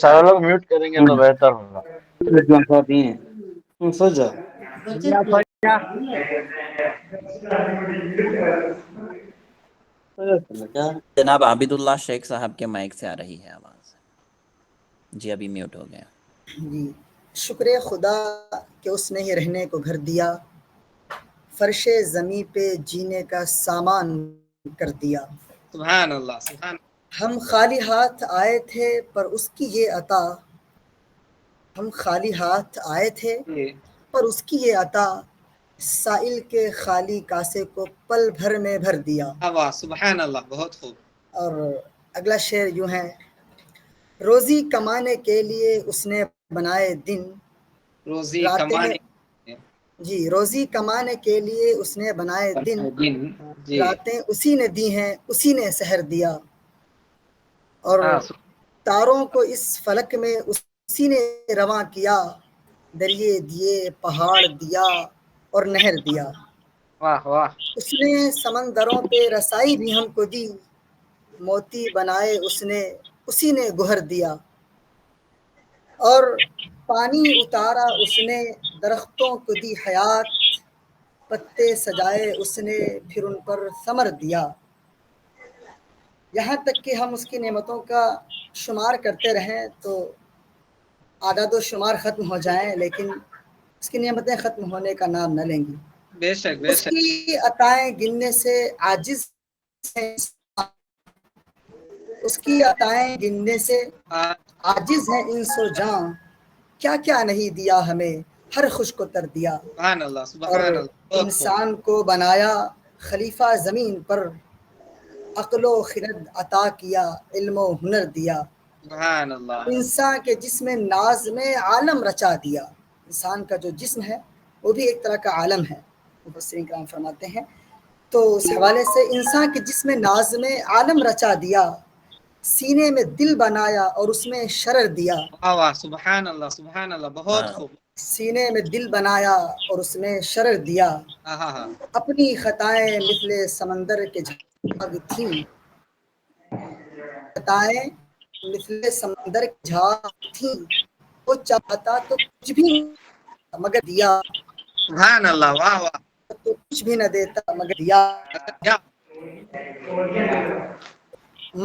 S1: سارے لوگ میوٹ کریں گے تو بہتر ہوگا.
S7: سو جاؤ.
S5: جناب عابد اللہ شیخ صاحب کے مائک سے آ رہی ہے آواز. جی ابھی میوٹ ہو گیا.
S8: جی. شکر خدا کہ اس نے ہی رہنے کو گھر دیا، فرش زمیں پہ جینے کا سامان کر دیا.
S3: سبحان اللہ سبحان
S8: ہم خالی ہاتھ آئے تھے پر اس کی یہ عطا، ہم خالی ہاتھ آئے تھے
S3: اللہ.
S8: پر اس کی یہ عطا، سائل کے خالی کاسے کو پل بھر میں بھر دیا.
S3: واہ سبحان اللہ. بہت خوب.
S8: اور اگلا شعر یوں ہے: روزی کمانے کے لیے اس نے بنائے دن،
S3: روزی
S8: راتیں
S3: کمانے
S8: جی روزی کمانے کے لیے اس نے بنائے دن،
S3: دن جی
S8: راتیں اسی نے دی ہیں، اسی نے سحر دیا، اور
S3: ہاں
S8: تاروں کو اس فلک میں اسی نے رواں کیا، دریے دیے، پہاڑ دیا اور نہر دیا،
S3: واہ واہ
S8: اس نے سمندروں پہ رسائی بھی ہم کو دی، موتی بنائے اس نے اسی نے گوہر دیا، اور پانی اتارا اس نے، درختوں کو دی حیات، پتے سجائے اس نے پھر ان پر ثمر دیا، یہاں تک کہ ہم اس کی نعمتوں کا شمار کرتے رہیں تو اعداد و شمار ختم ہو جائیں، لیکن اس کی نعمتیں ختم ہونے کا نام نہ لیں گی۔
S3: بے شک بے
S8: اس
S3: شک
S8: کی عطائیں گننے سے عاجز ہیں، اس کی عطائیں گننے سے عاجز ہیں انس و جاں، کیا کیا نہیں دیا ہمیں، ہر خوش کو تر دیا،
S3: سبحان اللہ
S8: اور
S3: سبحان اللہ بہت خوب
S8: انسان کو بنایا خلیفہ زمین پر، عقل و خرد عطا کیا، علم و ہنر دیا،
S3: سبحان اللہ
S8: انسان کے جسم ناز میں عالم رچا دیا، انسان کا جو جسم ہے وہ بھی ایک طرح کا عالم ہے، مفسرین کرام فرماتے ہیں، تو اس حوالے سے انسان کے جسم ناز میں عالم رچا دیا، سینے میں دل بنایا اور اس میں شرر دیا،
S3: واہ واہ سبحان اللہ بہت خوب
S8: سینے میں دل بنایا اور اس میں شرر دیا،
S3: ہاں ہاں ہاں
S8: اپنی خطائیں مثل سمندر کے جھاگ تھیں، خطائیں مثل سمندر کی جھاگ تھیں، وہ چاہتا تو کچھ بھی نہ مگر دیا،
S3: سبحان اللہ واہ واہ
S8: تو کچھ بھی نہ دیتا مگر دیا،
S3: کیا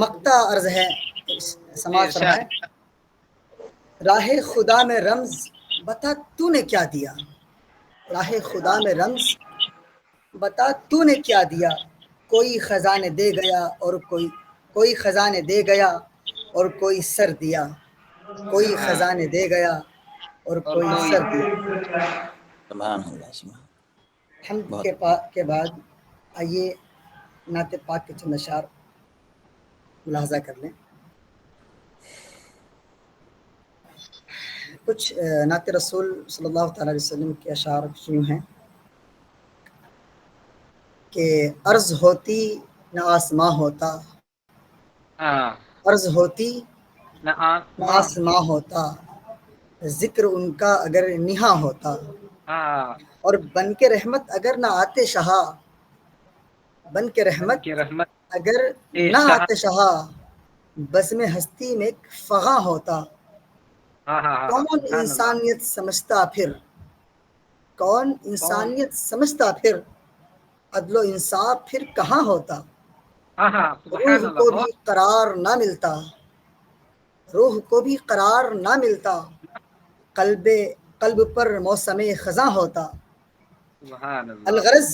S8: مقطع عرض ہے، سماعت
S3: ارشاد
S8: فرمائیں، راہ خدا میں رمز بتا تو نے کیا دیا، راہ خدا میں رمز بتا تو نے کیا دیا، کوئی خزانے دے گیا اور کوئی خزانے دے گیا اور کوئی سر دیا، کوئی خزانے دے گیا اور
S3: اور
S8: کوئی
S3: کوئی
S8: سر دیا۔
S5: سبحان اللہ سبحان
S8: حمد
S5: بہت
S8: کے بعد آئیے نعت پاک کے چند اشعار ملاحظہ کر لیں۔ کچھ نعت رسول صلی اللہ تعالی علیہ وسلم کے اشعار یوں ہیں کہ عرض ہوتی نہ آسماں ہوتا،
S3: ہاں
S8: عرض ہوتی
S3: نہ
S8: نہ
S3: آسماں
S8: آسماں ہوتا، ذکر ان کا اگر نہاں ہوتا،
S3: ہاں
S8: اور بن کے رحمت اگر نہ آتے شہا، بن کے
S3: بن
S8: رحمت
S3: کے رحمت
S8: اگر نہ آتے شہا، بزم ہستی میں ایک فغاں ہوتا،
S3: ہاں ہاں ہاں
S8: کون
S3: سبحان اللہ
S8: انسانیت سمجھتا پھر، کون انسانیت سمجھتا پھر، عدل و انصاف پھر کہاں ہوتا،
S3: ہاں ہاں سبحان
S8: روح
S3: اللہ
S8: کو بھی
S3: بہت
S8: قرار نہ ملتا، روح کو بھی قرار نہ ملتا، قلب پر موسم خزاں ہوتا،
S3: سبحان اللہ
S8: الغرض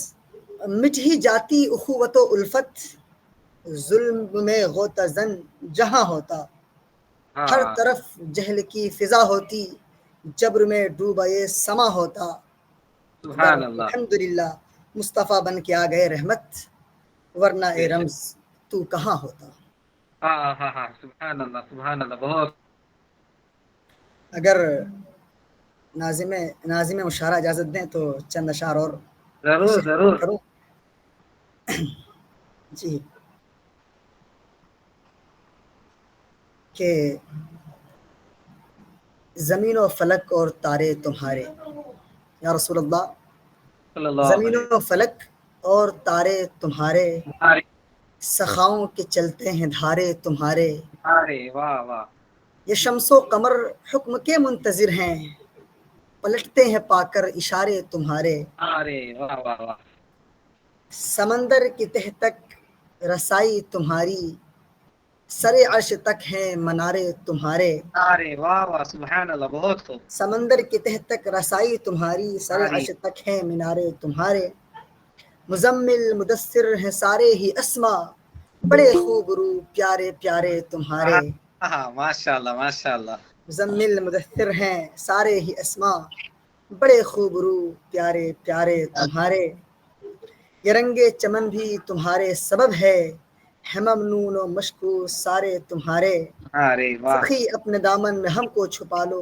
S8: مٹ ہی جاتی اخوت و الفت، ظلم میں غوطہ زن جہاں ہوتا، ہر
S3: ہاں
S8: طرف جہل کی فضا ہوتی، جبر میں ڈوبا یہ سما ہوتا، مگر
S3: سبحان اللہ
S8: الحمدللہ مصطفیٰ بن کے آ گئے رحمت، ورنہ اے
S3: بے شک
S8: رمز تو کہاں ہوتا۔
S3: ہاں ہاں ہاں سبحان اللہ بہت
S8: اگر ناظم مشاعرہ اجازت دیں تو چند اشعار اور
S3: ضرور ضرور
S8: کروں۔ جی کہ زمین و فلک اور تارے تمہارے، یا رسول اللہ،
S3: صلی اللہ
S8: زمین
S3: علیہ
S8: و فلک اور تارے تمہارے،
S3: وسلم
S8: سخاؤں کے چلتے ہیں دھارے تمہارے،
S3: ارے واہ واہ
S8: یہ شمس و قمر حکم کے منتظر ہیں، پلٹتے ہیں پا کر اشارے تمہارے،
S3: ارے واہ واہ واہ
S8: سمندر کی تہ تک رسائی تمہاری، سر عرش تک ہیں منارے تمہارے،
S3: ارے واہ واہ سبحان اللہ بہت خوب
S8: سمندر کی تہ تک رسائی تمہاری، سر
S3: ارے
S8: عرش تک ہیں مینارے تمہارے، مزمل مدثر ہیں سارے ہی اسما، بڑے خوب رو پیارے پیارے تمہارے،
S3: ہاں ماشاء اللہ
S8: مزمل مدثر ہیں سارے ہی اسما، بڑے خوب رو پیارے پیارے تمہارے، یہ رنگ چمن بھی تمہارے سبب ہے، ہے ممنون و مشکور سارے تمہارے،
S3: ارے واہ
S8: سخی اپنے دامن میں ہم کو چھپا لو،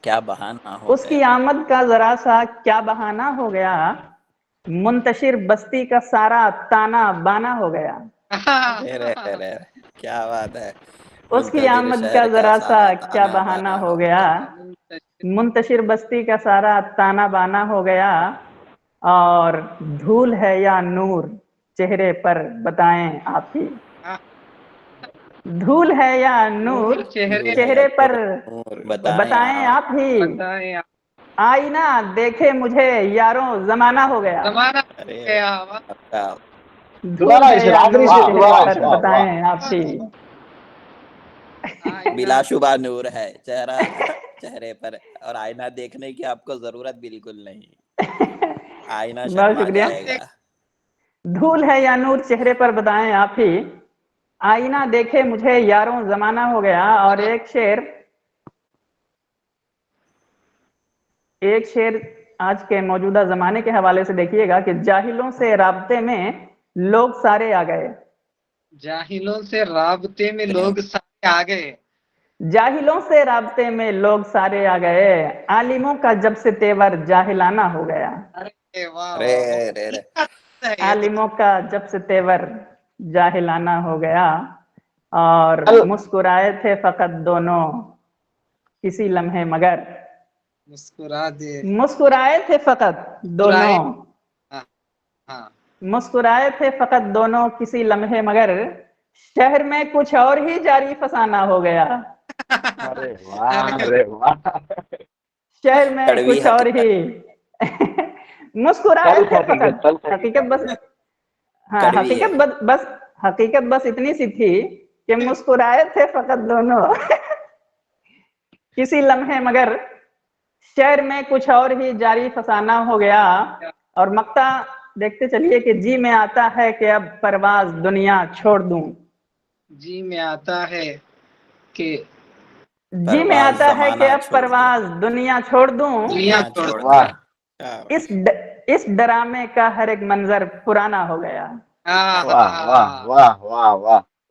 S5: کیا بہانہ ہو
S2: اس کی
S5: گیا
S2: آمد کا ذرا سا کیا بہانہ ہو گیا منتشر بستی کا سارا تانا بانا ہو گیا
S5: رے کیا بات ہے
S2: اس کی
S5: منتظر
S2: آمد
S5: شہر
S2: کا ذرا سا
S5: سارا
S2: کیا
S5: تانا
S2: بہانہ
S5: بانا
S2: ہو گیا منتشر بستی کا سارا تانا بانا ہو گیا اور دھول ہے یا نور چہرے پر بتائیں آپ ہی دھول ہے یا نور چہرے پر بتائیں آپ ہی
S3: بتائیں آپ
S2: آئینہ دیکھے مجھے یاروں زمانہ ہو گیا
S3: زمانہ
S5: ارے
S3: گیا
S2: دھول ہے یا نور چہرے پر بتائیں آپ ہی
S5: بلا شبہ نور ہے چہرے پر اور آئینہ دیکھنے کی آپ کو ضرورت بالکل نہیں آئینہ
S2: بہت
S5: شرما
S2: شکریہ
S5: جائے گا
S2: دھول ہے یا نور چہرے پر بتائیں آپ ہی آئینہ دیکھے مجھے یاروں زمانہ ہو گیا اور ایک شعر آج کے موجودہ زمانے کے حوالے سے دیکھیے گا کہ جاہلوں سے رابطے میں لوگ سارے آ گئے
S3: جاہلوں سے رابطے میں لوگ سارے آ گئے
S2: جاہلوں سے رابطے میں لوگ سارے آ گئے عالموں کا جب سے تیور جاہلانہ ہو گیا
S3: ارے واہ
S5: رے
S2: عالموں کا جب سے تیور جاہلانہ ہو گیا اور مسکرائے تھے فقط دونوں کسی لمحے مگر
S3: مسکرا دے
S2: مسکرائے تھے فقط دونوں
S3: ہاں
S2: مسکرائے تھے فقط دونوں کسی لمحے مگر شہر میں کچھ اور ہی جاری فسانہ ہو گیا شہر میں
S5: کڑوی
S2: کچھ اور ہی مسکرائے تھے فقط حقیقت بس ہاں
S5: کڑوی ہے
S2: حقیقت بس اتنی سی تھی کہ مسکرائے تھے فقط دونوں کسی لمحے مگر شہر میں کچھ اور ہی جاری فسانہ ہو گیا اور مقطع دیکھتے چلیے کہ جی میں آتا ہے کہ اب پرواز دنیا چھوڑ دوں
S3: جی میں آتا ہے کہ
S2: جی میں
S5: پرواز
S2: آتا ہے کہ
S5: زمانہ
S2: اب
S5: چھوڑ دوں
S2: پرواز دنیا چھوڑ دوں
S3: دنیا
S5: چھوڑ
S3: چھوڑ
S5: دوں
S2: اس ڈرامے کا ہر ایک منظر پرانا ہو گیا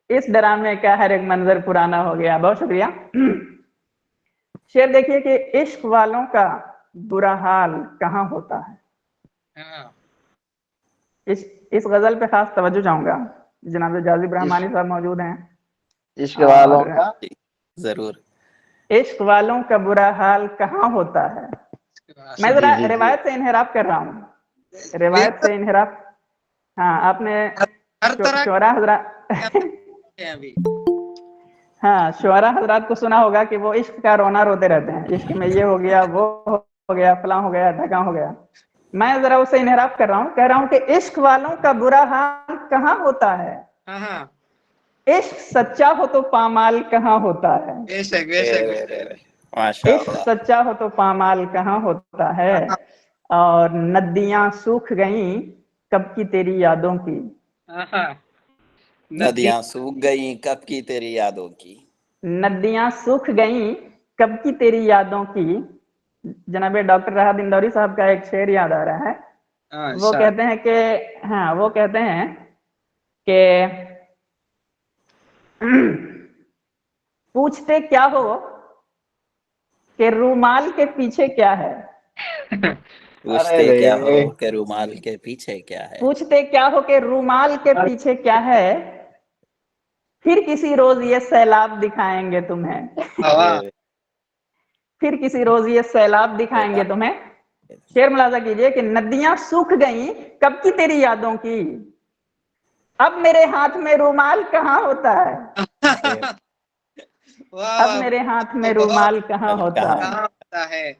S2: اس ڈرامے کا ہر ایک منظر پرانا ہو گیا بہت شکریہ شعر دیکھیے کہ عشق والوں کا برا حال کہاں ہوتا ہے اس غزل پہ خاص توجہ چاہوں گا جناب جازب رحمانی صاحب موجود ہیں
S1: عشق والوں کا
S5: ضرور
S2: عشق والوں کا برا حال کہاں ہوتا ہے میں ذرا روایت سے انحراف کر رہا ہوں روایت سے انحراف ہاں آپ نے
S3: ہر طرح
S2: شعراء حضرات
S3: ابھی
S2: ہاں شعراء حضرات کو سنا ہوگا کہ وہ عشق کا رونا روتے رہتے ہیں عشق میں یہ ہو گیا وہ ہو گیا فلاں ہو گیا ڈھکاں ہو گیا میں ذرا اسے انحراف کر رہا ہوں کہہ رہا ہوں کہ عشق والوں کا برا حال کہاں ہوتا ہے عشق سچا ہو تو پامال کہاں ہوتا ہے عشق سچا ہو تو پامال کہاں ہوتا ہے اور ندیاں سوکھ گئیں کب کی تیری یادوں کی
S5: ندیاں سوکھ گئیں کب کی تیری یادوں کی
S2: ندیاں سوکھ گئیں کب کی تیری یادوں کی جناب ڈاکٹر راحت اندوری صاحب کا ایک شعر یاد آ رہا ہے وہ کہتے ہیں کہ وہ کہتے ہیں کہ پوچھتے کیا ہو کہ رومال کے پیچھے کیا ہے
S5: پوچھتے کیا ہو کہ رومال کے پیچھے کیا ہے
S2: پوچھتے کیا ہو کہ رومال کے پیچھے کیا ہے پھر کسی روز یہ سیلاب دکھائیں گے تمہیں پھر کسی روز یہ سیلاب دکھائیں گے تمہیں شعر ملاحظہ کیجئے کہ ندیاں سوکھ گئیں کب کی تیری یادوں کی اب میرے ہاتھ میں رومال کہاں ہوتا ہے اب میرے ہاتھ میں رومال کہاں ہوتا ہے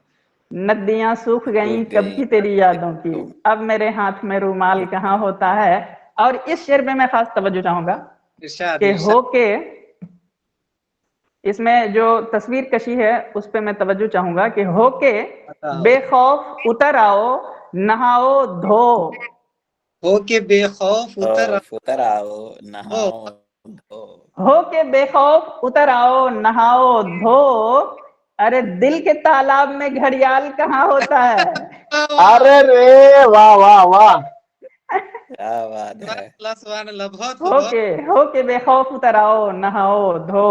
S2: ندیاں سوکھ گئیں کب کی تیری یادوں کی اب میرے ہاتھ میں رومال کہاں ہوتا ہے اور اس شعر میں خاص توجہ چاہوں گا کہ ہو کے اس میں جو تصویر کشی ہے اس پہ میں توجہ چاہوں گا کہ ہو کے بے خوف اتر آؤ نہاؤ دھو
S3: ہو کے بے خوف
S5: اتر آؤ نہاؤ دھو
S2: ہو کے بے خوف اتر آؤ نہاؤ دھو ارے دل کے تالاب میں گھڑیال کہاں ہوتا ہے
S1: ارے رے واہ واہ واہ
S5: کیا بات ہے
S2: ہو کے بے خوف اتر آؤ نہاؤ دھو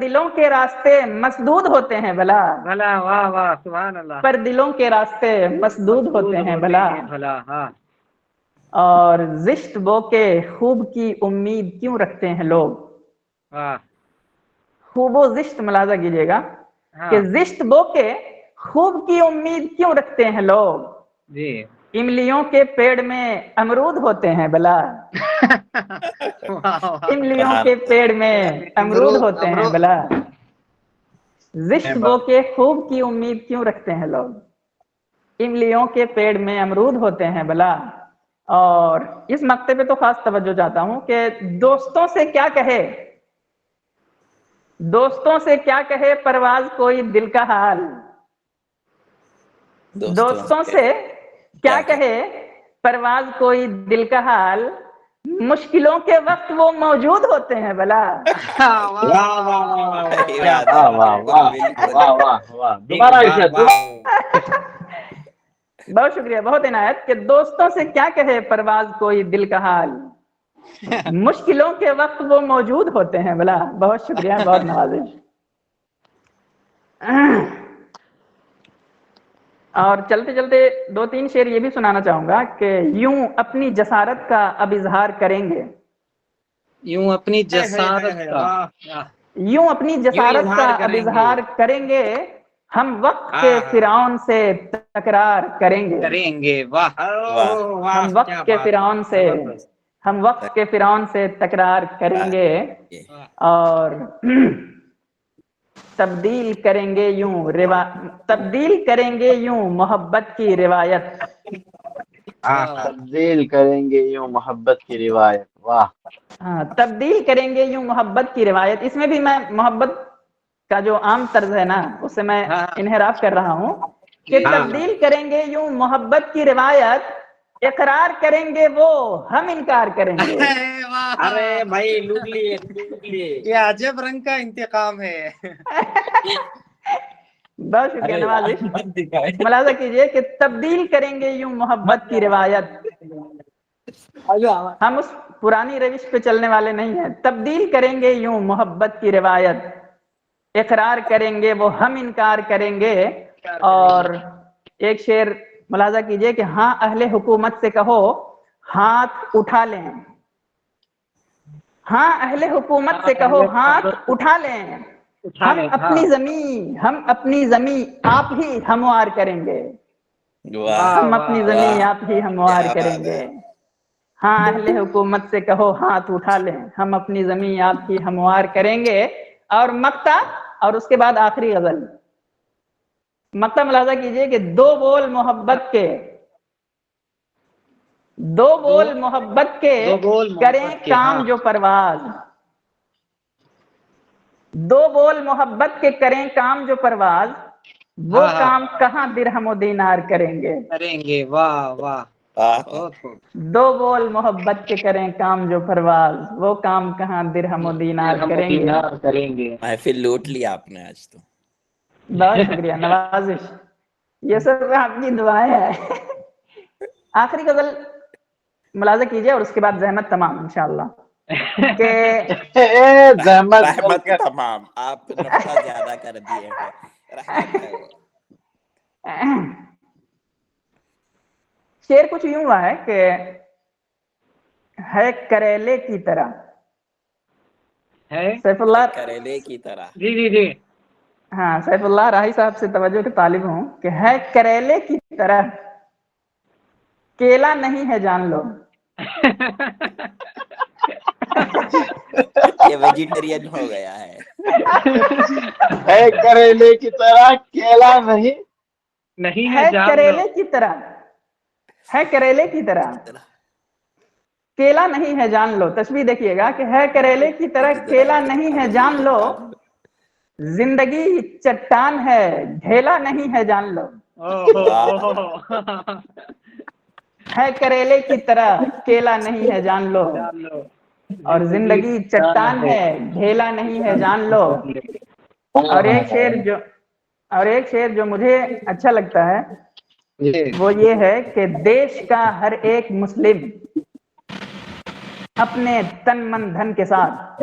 S2: دلوں کے راستے مسدود ہوتے ہیں بھلا،
S3: بھلا، واہ واہ سبحان اللہ،
S2: پر دلوں کے راستے مسدود ہوتے ہیں بھلا،
S3: بھلا، ہاں
S2: اور زشت بو کے خوب کی امید کیوں رکھتے ہیں لوگ.
S3: واہ،
S2: خوب و زشت ملاحظہ کیجیے گا
S3: ہاں
S2: کہ زشت بو کے خوب کی امید کیوں رکھتے ہیں لوگ،
S3: جی
S2: املیوں کے پیڑ میں امرود ہوتے ہیں بھلا،
S3: واہ واہ،
S2: املیوں کے پیڑ میں امرود ہوتے ہیں بھلا، زشت بو کے خوب کی امید کیوں رکھتے ہیں لوگ، املیوں کے پیڑ میں امرود ہوتے ہیں بھلا. اور اس مقطع پہ تو خاص توجہ چاہتا ہوں کہ دوستوں سے کیا کہے، دوستوں سے کیا کہے پرواز کوئی دل کا حال، دوستوں سے کیا کہے پرواز کوئی دل کا حال، مشکلوں کے وقت وہ موجود ہوتے ہیں بھلا.
S9: واہ واہ واہ واہ واہ واہ واہ، دوبارہ ارشاد،
S2: بہت شکریہ، بہت عنایت. کہ دوستوں سے کیا کہے پرواز کوئی دل کا حال، مشکلوں کے وقت وہ موجود ہوتے ہیں بھلا. بہت شکریہ، بہت نوازش. اور چلتے چلتے دو تین شعر یہ بھی سنانا چاہوں گا کہ یوں اپنی جسارت کا اب اظہار کریں گے،
S3: یوں اپنی جسارت کا،
S2: یوں اپنی جسارت کا اب اظہار کریں گے، ہم وقت کے فرعون سے تکرار کریں گے،
S3: کریں گے، واہ
S2: ہم وقت کے فرعون سے، ہم وقت کے فرعون سے تکرار کریں گے، اور تبدیل کریں گے یوں تبدیل کریں گے یوں محبت کی روایت،
S9: تبدیل کریں گے یوں محبت کی روایت. واہ،
S2: ہاں تبدیل کریں گے یوں محبت کی روایت. اس میں بھی میں محبت کا جو عام طرز ہے نا اس سے میں انحراف کر رہا ہوں کہ تبدیل کریں گے یوں محبت کی روایت، اقرار کریں گے وہ ہم انکار کریں گے.
S3: ارے بھائی لوٹ لیے، یہ عجب رنگ کا انتقام ہے.
S2: بہت شکریہ نوازش. ملاحظہ کیجئے کہ تبدیل کریں گے یوں محبت کی روایت، ہم اس پرانی روش پہ چلنے والے نہیں ہیں. تبدیل کریں گے یوں محبت کی روایت، اقرار کریں گے وہ ہم انکار کریں گے. اور ایک شعر ملاحظہ کیجئے کہ ہاں اہل حکومت سے کہو ہاتھ اٹھا لیں، ہاں اہل حکومت سے کہو ہاتھ اٹھا لیں، ہم اپنی زمین، ہم اپنی زمین آپ ہی ہموار کریں گے، ہم اپنی زمین آپ ہی ہموار کریں گے. ہاں اہل حکومت سے کہو ہاتھ اٹھا لیں، ہم اپنی زمین آپ ہی ہموار کریں گے. اور مقطع اور اس کے بعد آخری غزل. مقطع ملاحظہ کیجئے کہ دو بول محبت کے، دو بول محبت کے کریں کام جو پرواز، دو بول محبت کے کریں کام جو پرواز، وہ کام کہاں درہم و دینار کریں گے.
S3: کریں گے، واہ واہ،
S2: دو بول محبت کے کریں کام جو پرواز، وہ کام کہاں درہم و دینار کریں گے.
S5: محفل لوٹ لی آپ نے آج تو.
S2: بہت شکریہ نوازش، یہ سب آپ کی دعائیں ہیں. آخری غزل ملاحظہ کیجئے اور اس کے بعد زحمت تمام انشاءاللہ. کہ
S5: رحمت تمام، آپ نقطہ زیادہ کر دیے ہیں، رحمت ہے وہ.
S2: شعر کچھ یوں ہوا ہے کہ ہے کریلے کی طرح، سیف اللہ
S5: کریلے کی طرح.
S3: جی جی جی،
S2: ہاں سیف اللہ راہی صاحب سے توجہ کے طالب ہوں کہ ہے کریلے کی طرح، کیلا نہیں ہے جان لو.
S5: یہ ویجیٹیرین ہو گیا ہے.
S9: کریلے کی طرح کیلا نہیں،
S2: ہے کریلے کی طرح، ہے کریلے کی طرح کیلا نہیں ہے جان لو. تشبیہ دیکھیے گا کہ ہے کریلے کی طرح کیلا نہیں ہے جان لو، زندگی چٹان ہے ڈھیلا نہیں ہے جان لو. ہے کریلے کی طرح کیلا نہیں ہے جان لو، اور زندگی چٹان ہے ڈھیلا نہیں ہے جان لو. اور ایک شعر جو مجھے اچھا لگتا ہے وہ یہ ہے کہ دیش کا ہر ایک مسلم اپنے تن من دھن کے ساتھ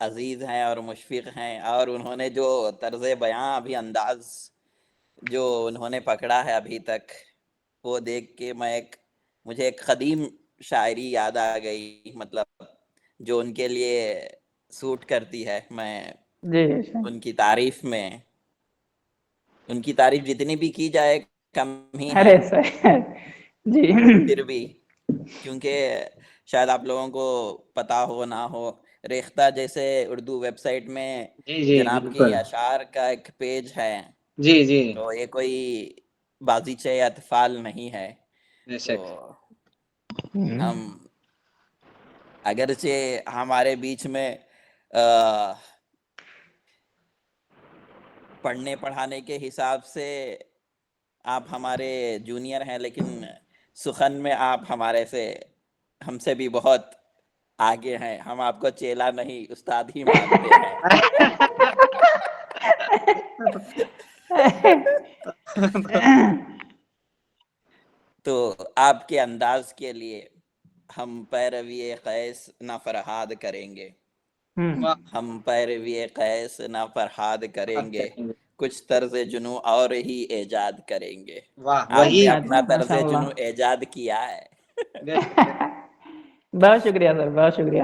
S5: عزیز ہیں اور مشفق ہیں، اور انہوں نے جو طرز بیاں ابھی انداز جو انہوں نے پکڑا ہے ابھی تک، وہ دیکھ کے مجھے ایک قدیم شاعری یاد آ گئی، مطلب جو ان کے لیے سوٹ کرتی ہے. میں
S2: جی
S5: ان کی تعریف میں، ان کی تعریف جتنی بھی کی جائے کم ہی ہے،
S2: ارے سر جی
S5: پھر بھی کیونکہ شاید آپ لوگوں کو پتا ہو نہ ہو، ریختہ جیسے اردو ویب سائٹ میں
S3: جی جی
S5: جناب کی
S3: بالکل،
S5: اشعار کا ایک پیج ہے،
S3: جی جی
S5: تو یہ کوئی بازیچہ یا اطفال نہیں ہے.
S3: بے
S5: تو
S3: شک.
S5: ہم اگرچہ ہمارے بیچ میں پڑھنے پڑھانے کے حساب سے آپ ہمارے جونیئر ہیں، لیکن سخن میں آپ ہم سے بھی بہت آگے ہیں. ہم آپ کو چیلا نہیں استاد ہی مانتے ہیں. تو آپ کے انداز کے لیے ہم پیروی قیس نہ فرہاد کریں گے، ہم پیروی قیس نہ فرہاد کریں گے، کچھ طرز جنوں اور ہی ایجاد کریں گے.
S3: واہ
S5: آپ
S3: وہی
S5: نے اپنا طرز
S2: ماشاء اللہ.
S5: جنوں ایجاد کیا ہے.
S2: بہت شکریہ سر، بہت شکریہ.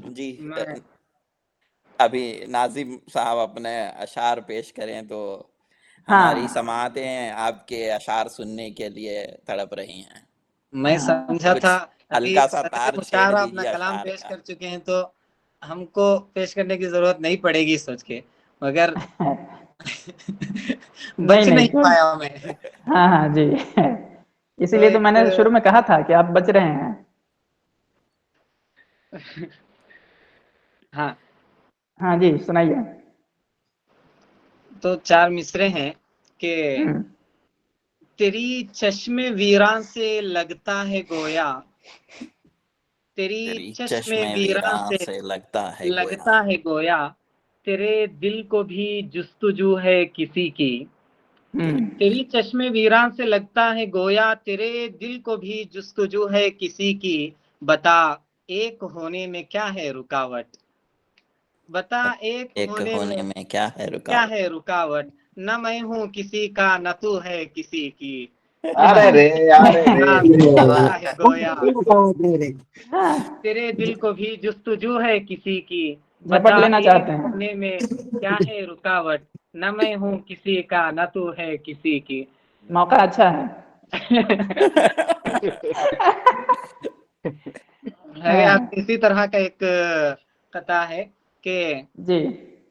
S5: جی
S3: میں
S5: ابھی ناظم صاحب اپنے اشعار پیش کریں تو ہماری
S2: ہاں
S5: سماعتیں آپ کے اشعار سننے کے لیے تڑپ رہی ہیں.
S3: میں سمجھا
S5: کچھ
S3: تھا ابھی
S5: ہلکا سا
S3: صدر
S5: تار چھیڑ
S3: مشاعرہ اپنا
S5: دیجیے
S3: کلام
S5: اشعار
S3: پیش
S5: کا.
S3: کر چکے ہیں تو ہم کو پیش کرنے کی ضرورت نہیں پڑے گی سوچ کے، مگر بچ نہیں پایا میں.
S2: ہاں ہاں جی، اسی
S3: تو
S2: لیے تو میں
S3: ایک
S2: نے شروع میں کہا تھا کہ آپ بچ رہے ہیں.
S3: ہاں
S2: ہاں جی سنائیے.
S3: تو 4 مصرے ہیں کہ تیری چشم ویراں سے لگتا ہے گویا، تیری چشم ویراں سے لگتا ہے گویا، تیرے دل کو بھی جستجو ہے کسی کی. تیری چشم ویراں سے لگتا ہے گویا، تیرے دل کو بھی جستجو ہے کسی کی. بتا ایک ہونے میں کیا ہے رکاوٹ، بتا ایک ہونے میں
S5: کیا ہے
S3: رکاوٹ، نہ میں ہوں کسی کا نہ تو ہے کسی کی.
S9: ارے رے
S3: گویا تیرے دل کو بھی جستجو ہے کسی کی.
S2: جھپٹ
S3: بتا
S2: لینا
S3: ایک
S2: چاہتے ہیں.
S3: ہونے میں کیا ہے رکاوٹ، نہ میں ہوں کسی کا نہ تو ہے کسی کی.
S2: موقع اچھا ہے.
S3: اسی طرح کا ایک قطعہ ہے کہ
S2: جی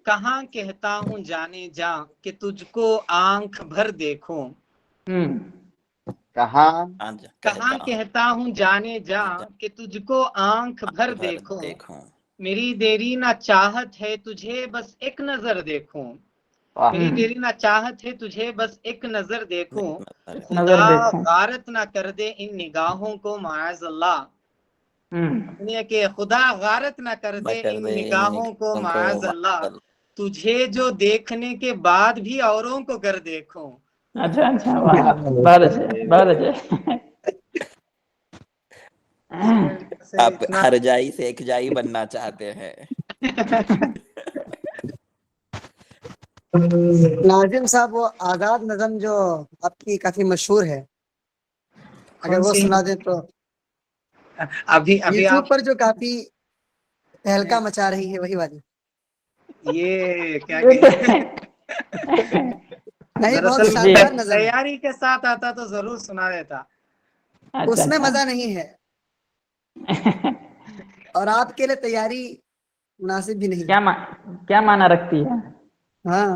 S3: کہاں کہتا ہوں جانے جا کہ تجھ کو آنکھ بھر دیکھوں، کہاں کہتا ہوں جانے جا کہ تجھ کو آنکھ بھر دیکھوں، میری دیری نہ چاہت ہے تجھے بس ایک نظر دیکھوں، میری دیری نہ چاہت ہے تجھے بس ایک نظر دیکھوں.
S2: نظر
S3: خدا
S2: دیکھوں.
S3: غارت نہ کر دے ان نگاہوں کو معاذ اللہ، کہ خدا غارت نہ کر دے ان نگاہوں کو معاذ اللہ، تجھے جو دیکھنے کے بعد بھی اوروں کو گر دیکھوں.
S2: اچھا اچھا بہت اچھا بہت اچھا.
S5: آپ ہر جائی سے ایک جائی بننا چاہتے ہیں.
S8: ناظم صاحب وہ آزاد نظم جو آپ کی کافی مشہور ہے، اگر وہ سنا دیں تو.
S3: ابھی
S8: یوٹیوب
S3: آپ
S8: پر جو کافی تہلکا مچا رہی ہے وہی والی.
S3: یہ کیا
S8: نہیں بہت
S3: دراصل
S8: شاندار نظم ہے،
S3: تیاری کے ساتھ آتا تو ضرور سنا دیتا.
S8: اس میں مزہ نہیں ہے اور آپ کے لیے تیاری مناسب بھی نہیں.
S2: کیا معنی رکھتی ہے؟
S8: ہاں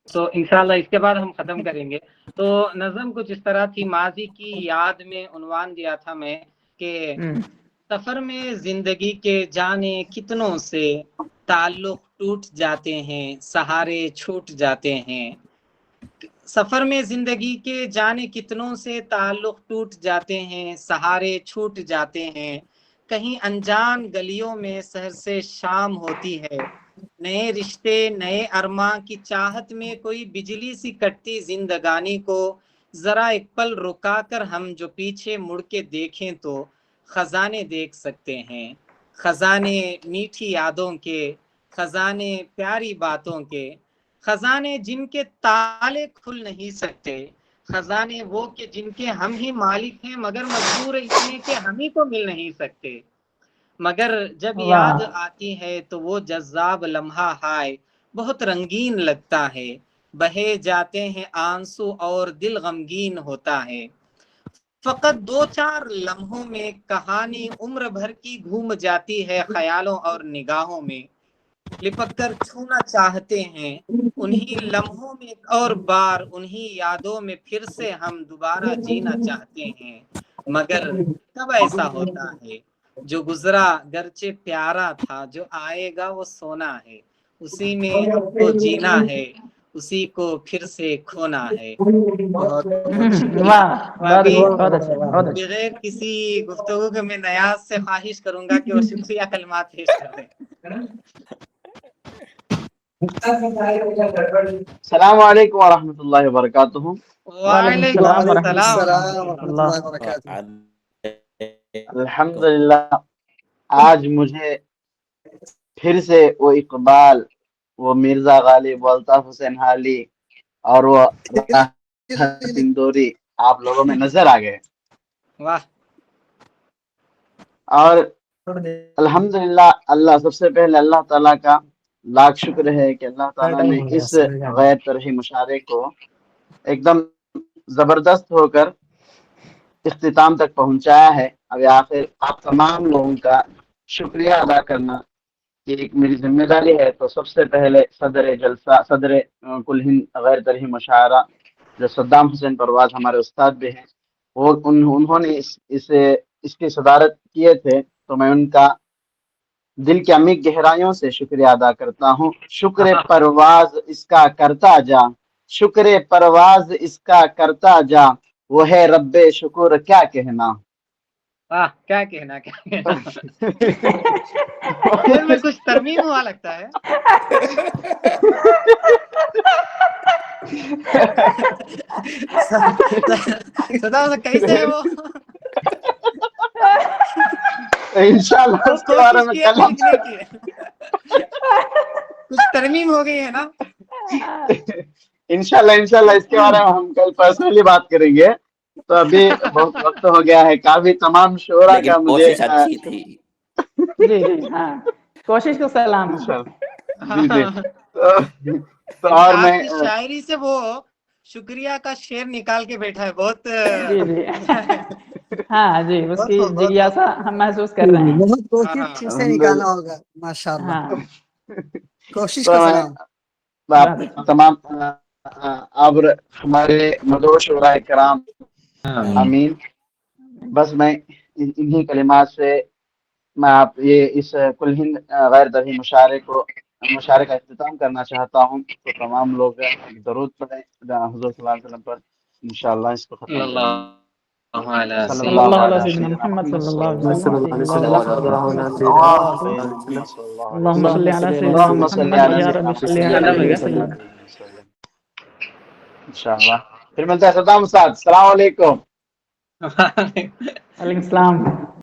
S3: تو انشاءاللہ اس کے بعد ہم ختم کریں گے. تو نظم کچھ اس طرح تھی. ماضی کی یاد میں عنوان دیا تھا میں کہ سفر میں زندگی کے جانے کتنوں سے تعلق ٹوٹ جاتے ہیں، سہارے چھوٹ جاتے ہیں. سفر میں زندگی کے جانے کتنوں سے تعلق ٹوٹ جاتے ہیں، سہارے چھوٹ جاتے ہیں. کہیں انجان گلیوں میں سحر سے شام ہوتی ہے، نئے رشتے نئے ارماں کی چاہت میں کوئی بجلی سی کٹتی زندگانی کو. ذرا ایک پل رکا کر ہم جو پیچھے مڑ کے دیکھیں تو خزانے دیکھ سکتے ہیں، خزانے میٹھی یادوں کے، خزانے پیاری باتوں کے، خزانے جن کے تالے کھل نہیں سکتے، خزانے وہ کہ جن کے ہم ہی مالک ہیں مگر مجبور اتنے کہ ہم ہی کو مل نہیں سکتے، مگر جب یاد آتی ہے تو وہ جذاب لمحہ ہائے بہت رنگین لگتا ہے، بہے جاتے ہیں آنسو اور دل غمگین ہوتا ہے، فقط 2-4 لمحوں میں کہانی عمر بھر کی گھوم جاتی ہے خیالوں اور نگاہوں میں، لپک کر چھونا چاہتے ہیں انہی لمحوں میں اور بار، انہی یادوں میں پھر سے ہم دوبارہ جینا چاہتے ہیں، مگر کب ایسا ہوتا ہے، جو گزرا گرچہ پیارا تھا، جو آئے گا وہ سونا ہے، اسی میں ہم کو جینا ہے، اسی کو پھر سے کھونا ہے۔ بہت بہت شکریہ۔ ابھی بغیر کسی گفتگو کے میں نیاز سے خواہش کروں گا کہ وہ شکریہ کلمات پیش کر دیں۔
S9: السلام علیکم ورحمۃ اللہ وبرکاتہ۔
S3: وعلیکم السلام
S8: ورحمۃ اللہ وبرکاتہ۔
S9: الحمدللہ آج مجھے پھر سے وہ اقبال، وہ مرزا غالب، وہ الطاف حسین حالی اور وہ سندوری آپ لوگوں میں نظر آ گئے،
S3: واہ،
S9: اور الحمدللہ اللہ، سب سے پہلے اللہ تعالیٰ کا لاکھ شکر ہے کہ اللہ تعالیٰ نے اس غیر طرحی مشاعرے کو ایک دم زبردست ہو کر اختتام تک پہنچایا ہے۔ اب آخر آپ تمام لوگوں کا شکریہ ادا کرنا یہ ایک میری ذمہ داری ہے۔ تو سب سے پہلے صدر جلسہ، صدر کل ہند غیر طرحی مشاعرہ جو صدام حسین پرواز ہمارے استاد بھی ہیں، وہ انہوں نے اس کی صدارت کیے تھے، تو میں ان کا دل کی عمیق گہرائیوں سے شکریہ ادا کرتا ہوں۔ شکر پرواز اس کا کرتا جا، شکر پرواز اس کا کرتا جا، وہ ہے رب شکر کیا کہنا۔
S3: کیا کہنا، کیا کہنا، شعر میں کچھ ترمیم ہوا لگتا ہے۔ کیسے ہے وہ؟
S9: انشاءاللہ اس کے بارے میں کل
S3: کچھ ترمیم ہو گئی ہے نا؟
S9: انشاءاللہ اس کے بارے میں ہم کل پرسنلی بات کریں گے۔ تو ابھی بہت وقت ہو گیا ہے، کافی تمام شعرا کا مجھے
S5: کوشش اچھی تھی۔
S2: جی جی ہاں، کوشش کو سلام۔
S9: جی جی، تو اور
S3: آپ
S9: میں
S3: کی شاعری سے وہ شکریہ کا شعر نکال کے بیٹھا ہے، بہت
S2: جی جی ہاں جی، اس کی جگیاسا ہم محسوس کر رہے ہیں۔
S8: بہت کوشش سے نکالا ہوگا، ماشاءاللہ، کوشش کا سلام۔
S9: تمام اب ہمارے مدعو شعراء کرام، آمین۔ بس میں انہی کلمات سے میں آپ یہ اس کل ہند غیر طرحی مشاعرے کا اختتام کرنا چاہتا ہوں۔ تو تمام لوگ درود پڑھیں حضور صلی اللہ علیہ وسلم پر، انشاءاللہ اس کو ختم کریں گے۔ صلی اللہ علیہ سیدنا محمد صلی اللہ علیہ وسلم۔
S2: اللهم صل على سيدنا محمد يا رب صل عليه وسلم۔
S9: انشاءاللہ پھر ملتے ہیں۔ صدام استاد، السلام علیکم۔
S2: وعلیکم السلام۔